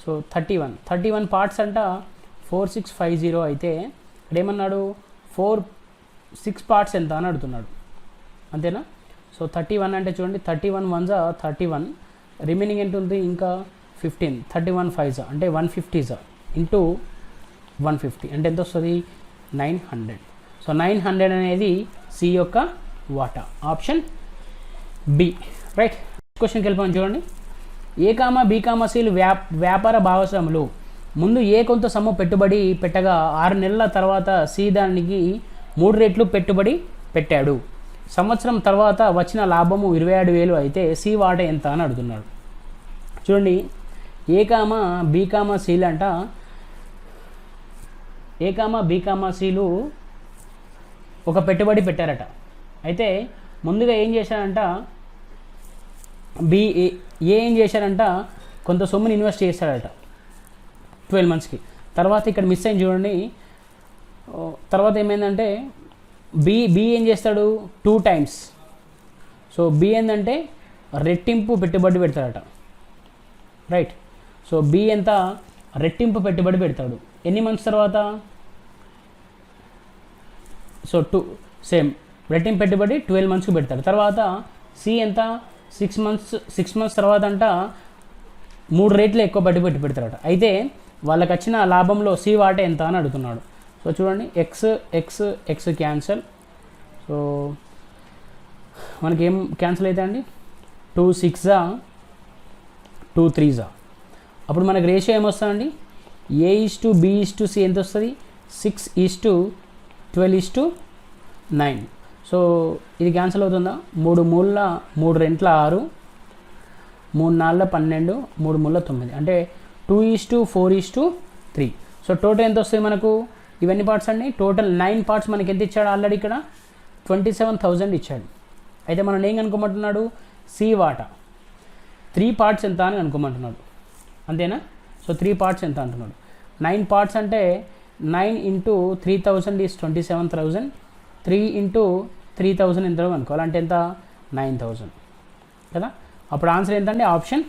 Speaker 1: సో 31 పార్ట్స్ అంట 4650 అయితే ఇక్కడ ఏమన్నాడు 6 పార్ట్స్ ఎంత అని అడుగుతున్నాడు అంతేనా. సో 31 అంటే చూడండి 31 1s 31, రిమైనింగ్ ఎంత ఉంది ఇంకా 15, 31 5s అంటే 150s ఇంటూ 150 అంటే ఎంత వస్తుంది 900. సో 900 అనేది సి యొక్క వాటా, ఆప్షన్ బి రైట్. క్వశ్చన్కి వెళ్ళిపోయి చూడండి, ఏ కామా బి కామా సిలు వ్యాపార భాగస్వాములు ముందు ఏ కొంత సొమ్ము పెట్టుబడి పెట్టగా 6 నెలల తర్వాత సి దానికి 3 రెట్లు పెట్టుబడి పెట్టాడు. సంవత్సరం తర్వాత వచ్చిన లాభము 27,000 అయితే సి వాటా ఎంత అని అడుగుతున్నాడు. చూడండి, ఏ కామా బి కామా సిలు అంట, ఏ కామా బి కామా సిలు ఒక పెట్టుబడి పెట్టారట. అయితే ముందుగా ఏం చేశారంట, ఏం చేశారంట కొంత సొమ్ముని ఇన్వెస్ట్ చేశాడట 12 monthsకి. తర్వాత ఇక్కడ మిస్ అయింది చూడండి. తర్వాత ఏమైందంటే బి ఏం చేస్తాడు 2 times. సో బి ఏంటంటే రెట్టింపు పెట్టుబడి పెడతాడట రైట్. సో బి ఎంత రెట్టింపు పెట్టుబడి పెడతాడు ఎన్ని మంత్స్ తర్వాత సో సేమ్ రెట్టింపు పెట్టుబడి 12 మంత్స్కి పెడతాడు. తర్వాత సి ఎంత 6 మంత్స్ తర్వాత అంట 3 రేట్లు ఎక్కువ పెట్టుబడి పెడతాడట. అయితే వాళ్ళకి వచ్చిన లాభంలో సి వాటా ఎంత అని అడుగుతున్నాడు. సో చూడండి ఎక్స్ క్యాన్సల్. సో మనకి ఏం క్యాన్సిల్ అవుతాయి అండి, 2 6 2 3 అప్పుడు మనకి రేషియో ఏమొస్తుందండి, A:B:C ఎంత వస్తుంది, 6:12:9. సో ఇది క్యాన్సిల్ అవుతుందా, 3 మూల 3 రెంట్ల 6, 3 నాలుగు 12, 3 మూల 9, అంటే 2:4:3. సో టోటల్ ఎంత వస్తుంది మనకు, ఇవన్నీ పార్ట్స్ అండి టోటల్ 9 పార్ట్స్ మనకి ఎంత ఇచ్చాడు, ఆల్రెడీ ఇక్కడ 27,000 ఇచ్చాడు. అయితే మనం ఏం కనుక్కోమంటున్నాడు, సి వాటా 3 పార్ట్స్ ఎంత అని కనుక్కోమంటున్నాడు, అంతేనా. సో 3 పార్ట్స్ ఎంత అంటున్నాడు, 9 పార్ట్స్ అంటే 9 × 3,000 ఈజ్ 27,000, 3 × 3,000 ఎంత అనుకోవాలి, అంటే ఎంత 9,000 కదా. అప్పుడు ఆన్సర్ ఏంటంటే option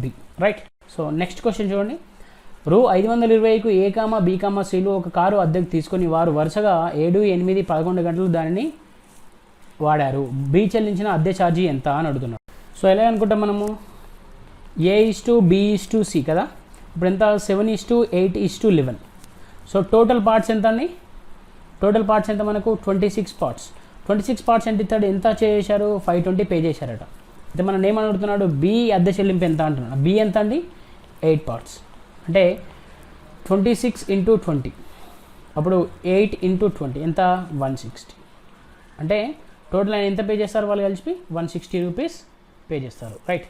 Speaker 1: B, right. So next question చూడండి, రూ 520కు A,B,Cలు ఒక కారు అద్దెకు తీసుకొని వారు వరుసగా 7, 8, 11 గంటలు దానిని వాడారు. బి చెల్లించిన అద్దె ఛార్జీ ఎంత అని అడుగుతున్నాడు. సో ఎలా అనుకుంటాం మనము, A:B:C కదా. ఇప్పుడు ఎంత 7:8:11. సో టోటల్ పార్ట్స్ ఎంత అండి, టోటల్ పార్ట్స్ ఎంత మనకు 26 పార్ట్స్. 26 పార్ట్స్ ఎంత ఇస్తాడు, ఎంత చేశారు 520 పే చేశారట. అయితే మనం ఏమని అడుగుతున్నాడు, బి అద్దె చెల్లింపు ఎంత అంటున్నాడు. బి ఎంత అండి 8 పార్ట్స్, అంటే 26 × 20, అప్పుడు 8 × 20 ఎంత 160. అంటే టోటల్ ఆయన ఎంత పే చేస్తారు, వాళ్ళు కలిపి 160 రూపీస్ పే చేస్తారు, రైట్.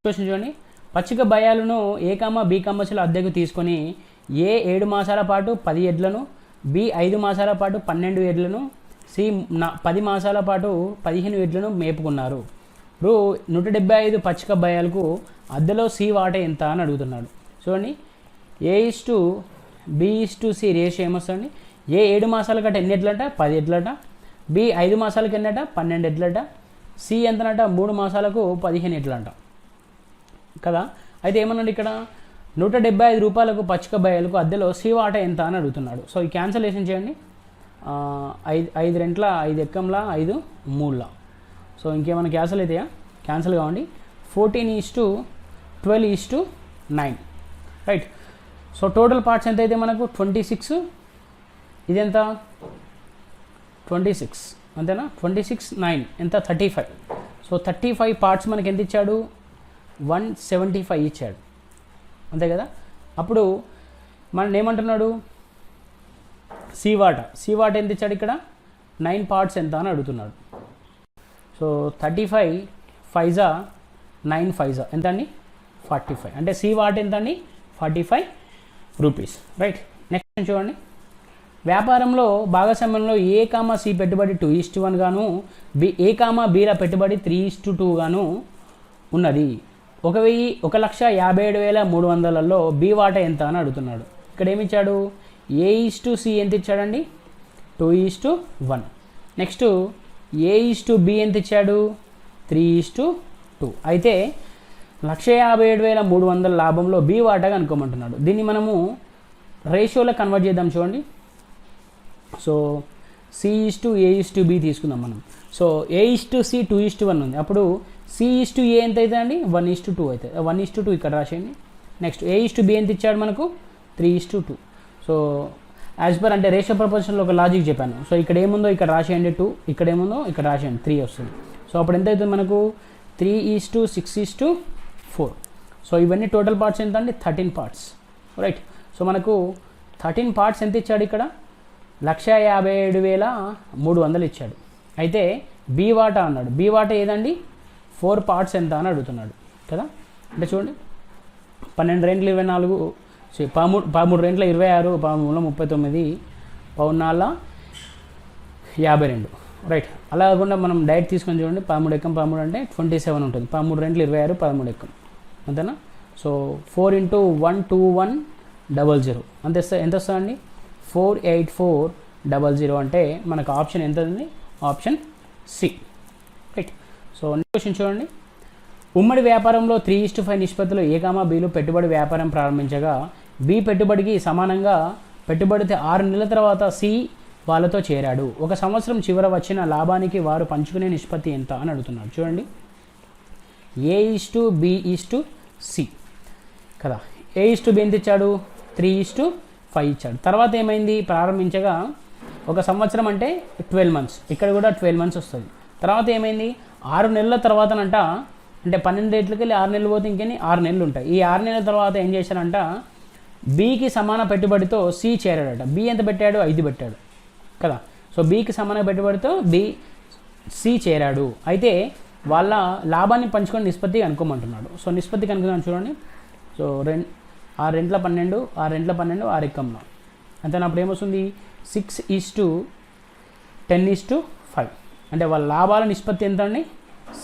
Speaker 1: క్వశ్చన్ చూడండి, పచ్చిక బయాలను A,B,Cల అద్దెకు తీసుకొని ఏ 7 మాసాల పాటు 10 ఎడ్లను, బి 5 మాసాల పాటు 12 ఎడ్లను, సి 10 మాసాల పాటు 15 ఎడ్లను మేపుకున్నారు. రూ 175 పచ్చిక బయాలకు అద్దెలో సి వాటా ఎంత అని అడుగుతున్నాడు. చూడండి, A:B:C రేషియో ఏమొస్తుంది, ఏ 7 మాసాల కంటే ఎన్ని ఎడ్లట 10 ఎడ్లట, బి 5 మాసాలకి ఎన్నట 12 ఎడ్లట, సి ఎంతనట 3 మాసాలకు 15 ఎడ్లంట కదా. అయితే ఏమన్నాడు ఇక్కడ, 175 రూపాయలకు పచ్చిక బయలకు అద్దెలో సి వాటా ఎంత అని అడుగుతున్నాడు. సో ఈ క్యాన్సలేషన్ చేయండి, 5 రెంట్ల 5 ఎక్కంలా 5 మూడులా. సో ఇంకేమైనా క్యాన్సల్ అవుతాయా, క్యాన్సల్ కావండి. 14:12:9, రైట్. సో టోటల్ పార్ట్స్ ఎంత అయితే మనకు 26, ఇదెంత 26 అంతేనా, 26 9 ఎంత 35. సో 35 పార్ట్స్ మనకి ఎంత ఇచ్చాడు, 175 ఇచ్చాడు, అంతే కదా. అప్పుడు మనం ఏమంటున్నాడు, సి వాటా ఎంత ఇచ్చాడు ఇక్కడ 9 పార్ట్స్ ఎంత అని అడుగుతున్నాడు. సో 35 5 9 5 ఎంత అండి 45, అంటే సి వాటా ఎంత అండి 45 రూపీస్, రైట్. నెక్స్ట్ చూడండి, వ్యాపారంలో భాగస్వామ్యంలో A,C పెట్టుబడి 2:1 గాను, A,Bల పెట్టుబడి 3:2 గాను ఉన్నది. 1,57,300లలో బి వాటా ఎంత అని అడుగుతున్నాడు. ఇక్కడ ఏమి ఇచ్చాడు, A:C ఎంత ఇచ్చాడండి 2:1. నెక్స్ట్ A:B ఎంత ఇచ్చాడు 3:2. అయితే 1,57,300 లాభంలో బి వాటాగా అనుకోమంటున్నాడు. దీన్ని మనము రేషియోలో కన్వర్ట్ చేద్దాం చూడండి. సో C:A:B తీసుకుందాం మనం. సో A:C 2:1 ఉంది, అప్పుడు C:A ఎంత అవుతుంది అండి 1:2 అవుతుంది. 1:2 ఇక్కడ రాసేయండి. నెక్స్ట్ A:B ఎంత ఇచ్చాడు మనకు 3:2. సో యాజ్ పర్ అంటే రేషియో ప్రపోర్షన్లో ఒక లాజిక్ చెప్పాను. సో ఇక్కడ ఏముందో ఇక్కడ రాసేయండి 2, ఇక్కడ ఏముందో ఇక్కడ రాసేయండి 3 వస్తుంది. సో అప్పుడు ఎంత అవుతుంది మనకు 3:6:4. సో ఇవన్నీ టోటల్ పార్ట్స్ ఎంత అండి 13 పార్ట్స్, రైట్. సో మనకు 13 పార్ట్స్ ఎంత ఇచ్చాడు ఇక్కడ 1,57,300 ఇచ్చాడు. అయితే బి వాటా అన్నాడు, బి వాటా ఏదండి 4 పార్ట్స్ ఎంత అని అడుగుతున్నాడు కదా. అంటే చూడండి 12 రెంట్ల 24, 13 రెంట్ల 26, 13 39, 14 52, రైట్. అలా కాకుండా మనం డైరెక్ట్ తీసుకొని చూడండి 13 ఎక్కం 13 అంటే 27 ఉంటుంది. 13 రెంట్ల 26, 13 ఎక్కం అంతేనా. సో 4 × 12100 అంతే ఎంత వస్తుందండి 48400. అంటే మనకు ఆప్షన్ ఎంత ఉంది, option C, right. So next question చూడండి, ఉమ్మడి వ్యాపారంలో 3:5 నిష్పత్తిలో A,Bలు పెట్టుబడి వ్యాపారం ప్రారంభించగా బి పెట్టుబడికి సమానంగా పెట్టుబడితే 6 నెలల తర్వాత సి వాళ్ళతో చేరాడు. ఒక సంవత్సరం చివర వచ్చిన లాభానికి వారు పంచుకునే నిష్పత్తి ఎంత అని అడుగుతున్నాడు. చూడండి, A:B:C కదా. A:B ఎంత ఇచ్చాడు? 3:5 ఇచ్చాడు. తర్వాత ఏమైంది? ప్రారంభించగా ఒక సంవత్సరం అంటే 12 మంత్స్, ఇక్కడ కూడా 12 మంత్స్ వస్తుంది. తర్వాత ఏమైంది? 6 నెలల తర్వాతనంట, అంటే 12 రేట్లకి వెళ్ళి 6 నెలలు పోతే ఇంకెన్ని 6 నెలలు ఉంటాయి. ఈ 6 నెలల తర్వాత ఏం చేశారంట, బికి సమాన పెట్టుబడితో సి చేరాడట. బి ఎంత పెట్టాడు? 5 పెట్టాడు కదా. సో బికి సమాన పెట్టుబడితో సి చేరాడు. అయితే వాళ్ళ లాభాన్ని పంచుకొని నిష్పత్తి కనుక్కోమంటున్నాడు. సో నిష్పత్తి కనుక్కున్నాను చూడండి. సో 6×12 6×12 6 అంతే. అప్పుడు ఏమొస్తుంది? 6:10:5. అంటే వాళ్ళ లాభాల నిష్పత్తి ఎంత అండి?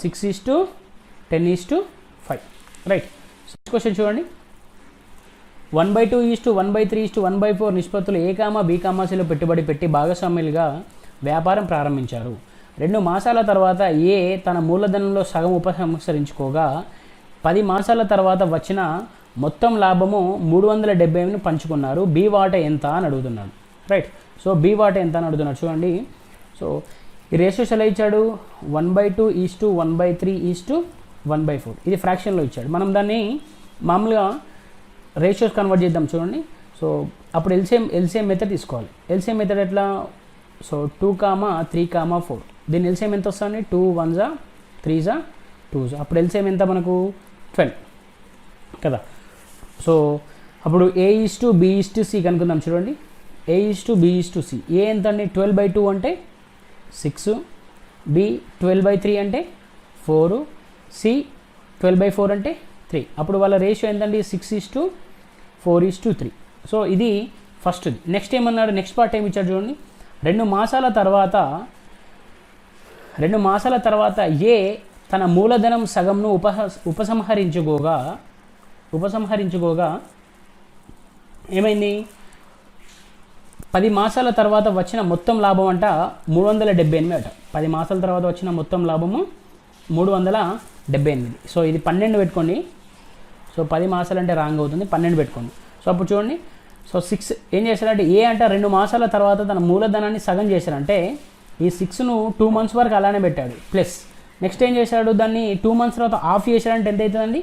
Speaker 1: 6:10:5. రైట్. నెక్స్ట్ క్వశ్చన్ చూడండి. 1/2:1/3:1/4 నిష్పత్తులు A, B, Cలో పెట్టి భాగస్వామ్యులుగా వ్యాపారం ప్రారంభించారు. 2 మాసాల తర్వాత ఏ తన మూలధనంలో సగం ఉపసంహరించుకోగా 10 మాసాల తర్వాత వచ్చిన మొత్తం లాభము 370ని పంచుకున్నారు. బి వాటా ఎంత అని అడుగుతున్నాడు. రైట్. సో బి వాటా ఎంత అని అడుగుతున్నాడు చూడండి. సో ఈ రేషియోస్ ఎలా ఇచ్చాడు? 1/2:1/3:1/4. ఇది ఫ్రాక్షన్లో ఇచ్చాడు. మనం దాన్ని మామూలుగా రేషియోస్ కన్వర్ట్ చేద్దాం చూడండి. సో అప్పుడు ఎల్సిఎం మెథడ్ తీసుకోవాలి. ఎల్సిఎం మెథడ్ ఎట్లా? సో 2, 3, 4. దీని ఎల్సిఎం ఎంత వస్తుంది? 2 1s 3s 2s. అప్పుడు ఎల్సిఎం ఎంత మనకు? 12 కదా. సో అప్పుడు A:B:C కనుక్కుందాం చూడండి. A:B:C. ఏ ఎంత అండి? 12/2 అంటే 6, B 12/3 అంటే 4, C 12/4 అంటే 3. అప్పుడు వాళ్ళ రేషియో ఎంతండి? 6:4:3. సో ఇది ఫస్ట్ది. నెక్స్ట్ ఏమన్నాడు? నెక్స్ట్ పార్ట్ ఏమి ఇచ్చాడు చూడండి. 2 మాసాల తర్వాత ఏ తన మూలధనం సగంను ఉపసంహరించుకోగా ఏమైంది? 10 మాసాల తర్వాత వచ్చిన మొత్తం లాభం అంట 378 అట. 10 మాసాల తర్వాత వచ్చిన మొత్తం లాభము 378. సో ఇది 12 పెట్టుకోండి. సో 10 మాసాలు అంటే రాంగ్ అవుతుంది, 12 పెట్టుకోండి. సో అప్పుడు చూడండి. సో 6 ఏం చేశారంటే ఏ అంటే 2 మాసాల తర్వాత తన మూలధనాన్ని సగం చేశారంటే ఈ 6ను 2 మంత్స్ వరకు అలానే పెట్టాడు. ప్లస్ నెక్స్ట్ ఏం చేశాడు? దాన్ని 2 మంత్స్ తర్వాత ఆఫ్ చేశాడంటే ఎంత అవుతుందండి?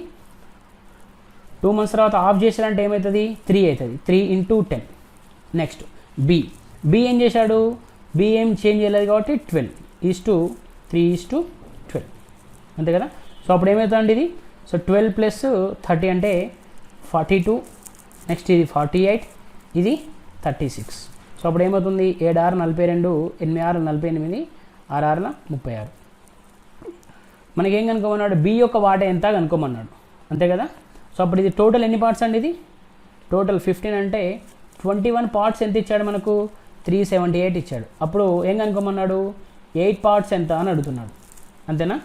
Speaker 1: 2 మంత్స్ తర్వాత ఆఫ్ చేశాడంటే ఏమవుతుంది? 3 అవుతుంది. 3 × 10. నెక్స్ట్ బి ఏం చేశాడు? బి ఏం చేంజ్ చేయలేదు కాబట్టి 12:3:12 అంతే కదా. సో అప్పుడు ఏమవుతుందండి ఇది? సో 12 + 30 అంటే 42. నెక్స్ట్ ఇది 48, ఇది 36. సో అప్పుడు ఏమవుతుంది? 7 6 42, 8 6 48, 6 6 36. మనకేం కనుక్కోమన్నాడు? బి యొక్క వాటా ఎంత కనుక్కోమన్నాడు అంతే కదా. సో అప్పుడు ఇది టోటల్ ఎన్ని పార్ట్స్ అండి? ఇది టోటల్ 15 అంటే 21 పార్ట్స్ ఎంత ఇచ్చాడు మనకు? 378 ఇచ్చాడు. అప్పుడు ఏం కనుక్కోమన్నాడు? 8 పార్ట్స్ ఎంత అని అడుగుతున్నాడు అంతేనా.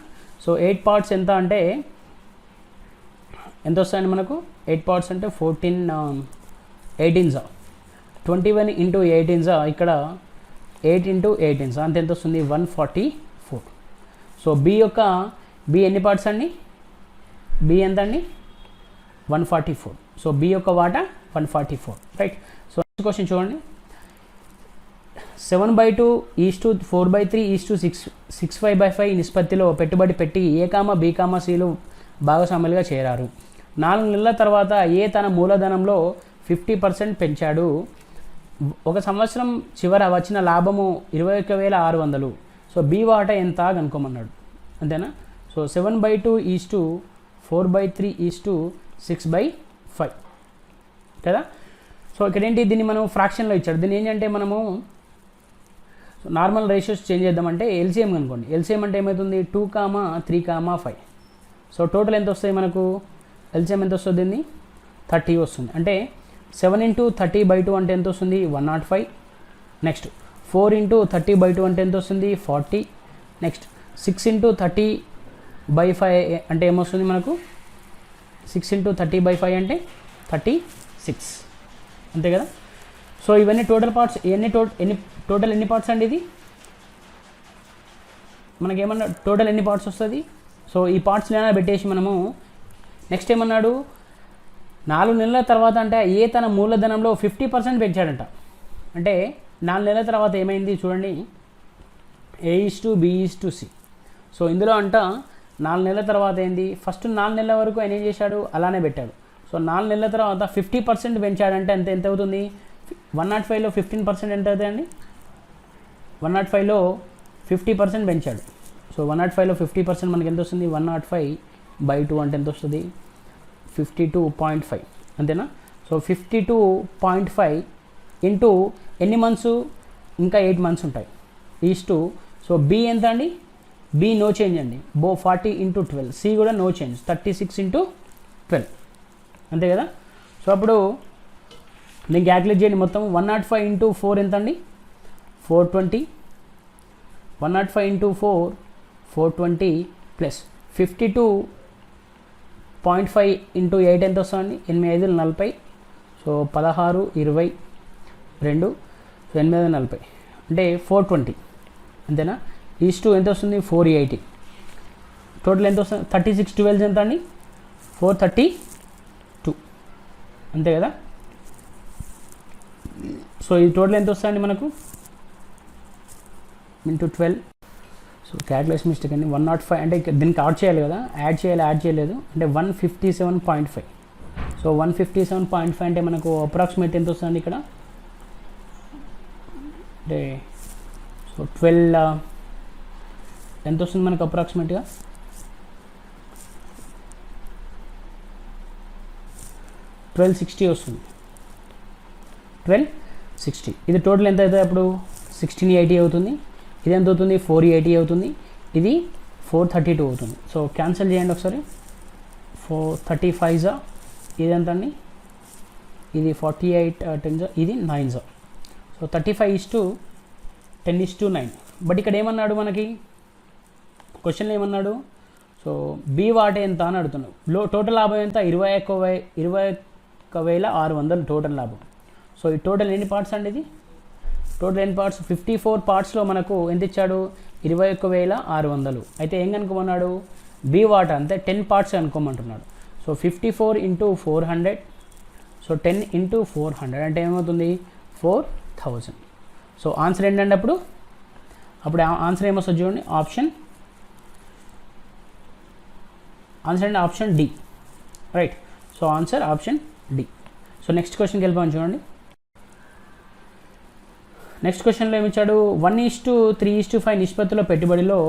Speaker 1: సో 8 పార్ట్స్ ఎంత అంటే ఎంత వస్తాయండి మనకు? 8 పార్ట్స్ అంటే 18s 21 × 18s ఇక్కడ 8 × 18s అంతే ఎంత వస్తుంది? 144. సో బి ఎన్ని పార్ట్స్ అండి? బి ఎంత అండి? 144. సో బి యొక్క వాటా 144. రైట్. సో నెక్స్ట్ క్వశ్చన్ చూడండి. 7/2:4/3:6 నిష్పత్తిలో పెట్టి A, B, Cలు భాగస్వాములుగా చేరారు. 4 నెలల తర్వాత ఏ తన మూలధనంలో 50% పెంచాడు. ఒక సంవత్సరం చివర వచ్చిన లాభము 21,600. సో బి వాటా ఎంత కనుక్కోమన్నాడు అంతేనా. సో 7/2:4/3:6/5 కదా. సో ఇక్కడ ఏంటి? దీన్ని మనం ఫ్రాక్షన్లో ఇచ్చాడు. దీన్ని ఏంటంటే మనము నార్మల్ రేషియోస్ చేంజ్ చేద్దామంటే ఎల్సిఎం అనుకోండి. ఎల్సిఎం అంటే ఏమవుతుంది? 2, 3, 5. సో టోటల్ ఎంత వస్తుంది మనకు? ఎల్సిఎం ఎంత వస్తుంది? దీన్ని 30 వస్తుంది. అంటే 7 × 30/2 అంటే ఎంత వస్తుంది? 105. నెక్స్ట్ 4 × 30/2 అంటే ఎంత వస్తుంది? 40. నెక్స్ట్ 6 × 30/5 అంటే ఏమొస్తుంది మనకు? 6 × 30/5 అంటే 36 అంతే కదా. సో ఇవన్నీ టోటల్ పార్ట్స్. టోటల్ ఎన్ని పార్ట్స్ అండి? ఇది మనకేమన్నా టోటల్ ఎన్ని పార్ట్స్ వస్తుంది? సో ఈ పార్ట్స్ ఏమైనా పెట్టేసి మనము నెక్స్ట్ ఏమన్నాడు? 4 నెలల తర్వాత అంటే ఏ తన మూలధనంలో 50% పెంచాడంట. అంటే 4 నెలల తర్వాత ఏమైంది చూడండి, A:B:C. సో ఇందులో అంట 4 నెలల తర్వాత ఏంది, ఫస్ట్ 4 నెలల వరకు ఆయన ఏం చేశాడు, అలానే పెట్టాడు. సో 4 నెలల తర్వాత 50% పెంచాడంటే ఎంత అవుతుంది, 105లో 15% ఎంత అవుతుందండి, 105లో 50% పెంచాడు. సో 105లో 50% మనకి ఎంత వస్తుంది, 105/2 అంటే ఎంత వస్తుంది, 52.5 అంతేనా. సో 52.5 ఇంటూ ఎన్ని మంత్స్, ఇంకా 8 మంత్స్ ఉంటాయి ఈస్టు. సో బి ఎంత అండి, బి నో చేంజ్ అండి, 40 × 12. సి కూడా నో చేంజ్, 36 × 12 అంతే కదా. సో అప్పుడు నేను క్యాలిక్యులేట్ చేయండి మొత్తం. 105 × 4 ఎంత అండి, 420. 105 × 4 420 ప్లస్ 52.5 × 8 ఎంత వస్తుందండి, 8 × 5 40. సో 16 20 2 సో 8 × 40 అంటే 420 అంతేనా. ఈస్టు ఎంత వస్తుంది, 480. టోటల్ ఎంత వస్తుంది, 36 12 ఎంత అండి, 432 అంతే కదా. సో ఈ టోటల్ ఎంత వస్తుందండి మనకు, × 12. సో క్యాల్కులేషన్ మిస్టేక్ అండి, 105 అంటే దీనికి యాడ్ చేయాలి కదా, యాడ్ చేయలేదు అంటే 157.5. సో 157.5 అంటే మనకు అప్రాక్సిమేట్ ఎంత వస్తుంది ఇక్కడ అంటే, సో 12 ఎంత వస్తుంది మనకు అప్రాక్సిమేట్గా, 1260 వస్తుంది, 1260. ఇది టోటల్ ఎంత అవుతుంది అప్పుడు, 1680 అవుతుంది. ఇది ఎంత అవుతుంది, 480 అవుతుంది. ఇది 432 అవుతుంది. సో క్యాన్సిల్ చేయండి ఒకసారి, 435 ఇది ఎంత అండి, ఇది 48 10 ఇది 9. సో 35:10:9. బట్ ఇక్కడ ఏమన్నాడు మనకి క్వశ్చన్లో ఏమన్నాడు, సో బి వాటే ఎంత అని అడుగుతున్నాడు. టోటల్ లాభం ఎంత, 21,600 టోటల్ లాభం. సో ఈ టోటల్ ఎన్ని పార్ట్స్ అండి, ఇది టోటల్ ఎన్ని పార్ట్స్, 54 పార్ట్స్లో మనకు ఎంత ఇచ్చాడు, 21,600. అయితే ఏం కనుక్కోమన్నాడు, బి వాటా అంతే 10 పార్ట్స్ అనుకోమంటున్నాడు. సో 54 × 400. సో 10 × 400 అంటే ఏమవుతుంది, 4000. సో ఆన్సర్ ఏంటంటే అప్పుడు ఆన్సర్ ఏమొస్తుంది చూడండి, ఆన్సర్ అంటే option D, right. So answer option D. So next క్వశ్చన్కి వెళ్ళిపోయాం చూడండి. నెక్స్ట్ క్వశ్చన్లో ఏమిచ్చాడు, 1:3:5 నిష్పత్తిలో పెట్టుబడిలో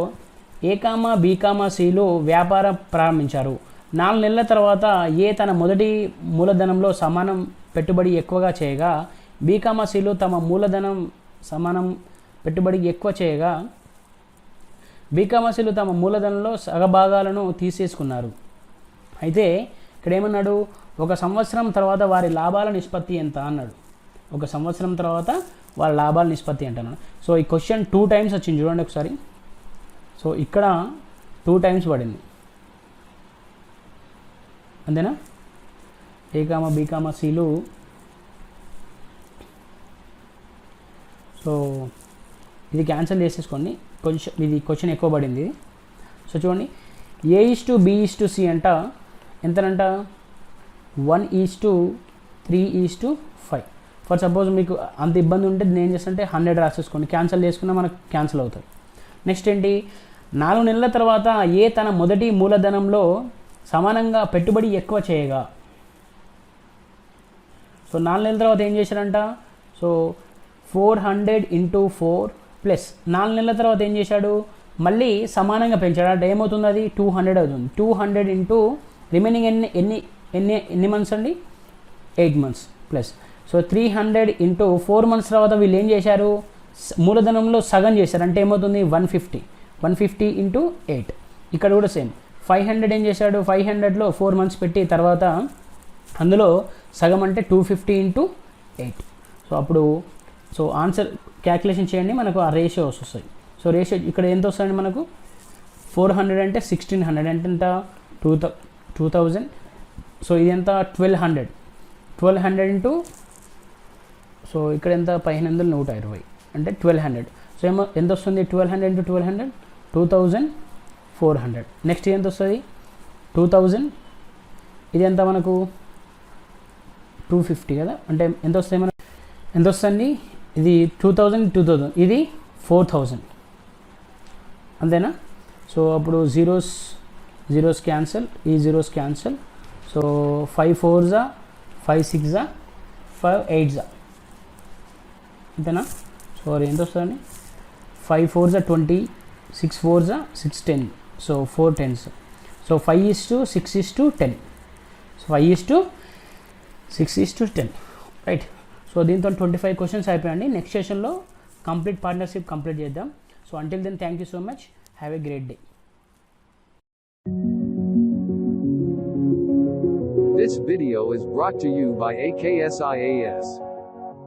Speaker 1: A,B,Cలు వ్యాపారం ప్రారంభించారు. 4 నెలల తర్వాత ఏ తన మొదటి మూలధనంలో సమానం పెట్టుబడి ఎక్కువగా చేయగా, B,Cలు తమ మూలధనం సమానం పెట్టుబడికి ఎక్కువ చేయగా, B,Cలు తమ మూలధనంలో సగభాగాలను తీసేసుకున్నారు. అయితే ఇక్కడ ఏమన్నాడు, 1 సంవత్సరం తర్వాత వారి లాభాల నిష్పత్తి ఎంత అన్నాడు. 1 సంవత్సరం తర్వాత వాళ్ళ లాభాల నిష్పత్తి అంటున్నాడు. సో ఈ క్వశ్చన్ 2 టైమ్స్ వచ్చింది చూడండి ఒకసారి. సో ఇక్కడ 2 టైమ్స్ పడింది అంతేనా. A,B,Cలు సో ఇది క్యాన్సిల్ చేసేసుకోండి, కొంచెం ఇది క్వశ్చన్ ఎక్కువ పడింది. సో చూడండి, A:B:C అంట ఎంతనంట, 1:3:5. ఫర్ సపోజ్ మీకు అంత ఇబ్బంది ఉంటే నేను ఏం చేస్తానంటే 100 రాసేసుకోండి, క్యాన్సిల్ చేసుకున్నా మనకు క్యాన్సిల్ అవుతుంది. నెక్స్ట్ ఏంటి, 4 నెలల తర్వాత ఏ తన మొదటి మూలధనంలో సమానంగా పెట్టుబడి ఎక్కువ చేయగా. సో 4 నెలల తర్వాత ఏం చేశాడంట, సో 400 × 4 ప్లస్ 4 నెలల తర్వాత ఏం చేశాడు, మళ్ళీ సమానంగా పెంచాడు అంటే ఏమవుతుంది, అది 200 అవుతుంది. 200 ఇంటూ రిమైనింగ్ ఎన్ని మంత్స్ అండి, 8 మంత్స్ ప్లస్. సో 300 × 4 మంత్స్ తర్వాత వీళ్ళు ఏం చేశారు, మూలధనంలో సగం చేశారు అంటే ఏమవుతుంది, 150. 150 × 8. ఇక్కడ కూడా సేమ్ 500 ఏం చేశాడు, 500లో 4 మంత్స్ పెట్టి తర్వాత అందులో సగం అంటే 250 × 8. సో అప్పుడు సో ఆన్సర్ క్యాల్కులేషన్ చేయండి, మనకు ఆ రేషియోస్ వస్తాయి. సో రేషియో ఇక్కడ ఎంత వస్తుంది మనకు, 400 అంటే 1600 అంటే ఎంత, 2000. సో ఇది ఎంత, 1200 ఇంటూ, సో ఇక్కడ ఎంత 1500 120 అంటే 1200. సో ఏమో ఎంత వస్తుంది, 1200 × 1200 2400. నెక్స్ట్ ఎంత వస్తుంది, 2000. ఇది ఎంత మనకు 250 కదా, అంటే ఎంత వస్తుంది మనకు, ఎంత వస్తుంది, ఇది 2000 ఇది 4000 అంతేనా. సో అప్పుడు జీరోస్ క్యాన్సల్, ఈ zeros cancel. So 5 4s 5 6s 5 8s అంతేనా. సో అది ఎంత వస్తుందండి, 5 4s 20, 6 4s 6 10, so 4 10s. So 5:6:10, so 5:6:10 right. So దీంతో 25 క్వశ్చన్స్ అయిపోయాయండి. నెక్స్ట్ సెషన్లో కంప్లీట్ పార్ట్నర్షిప్ కంప్లీట్ చేద్దాం. So until then thank you so much, have a great day.
Speaker 2: This video is brought to you by AKSIAS.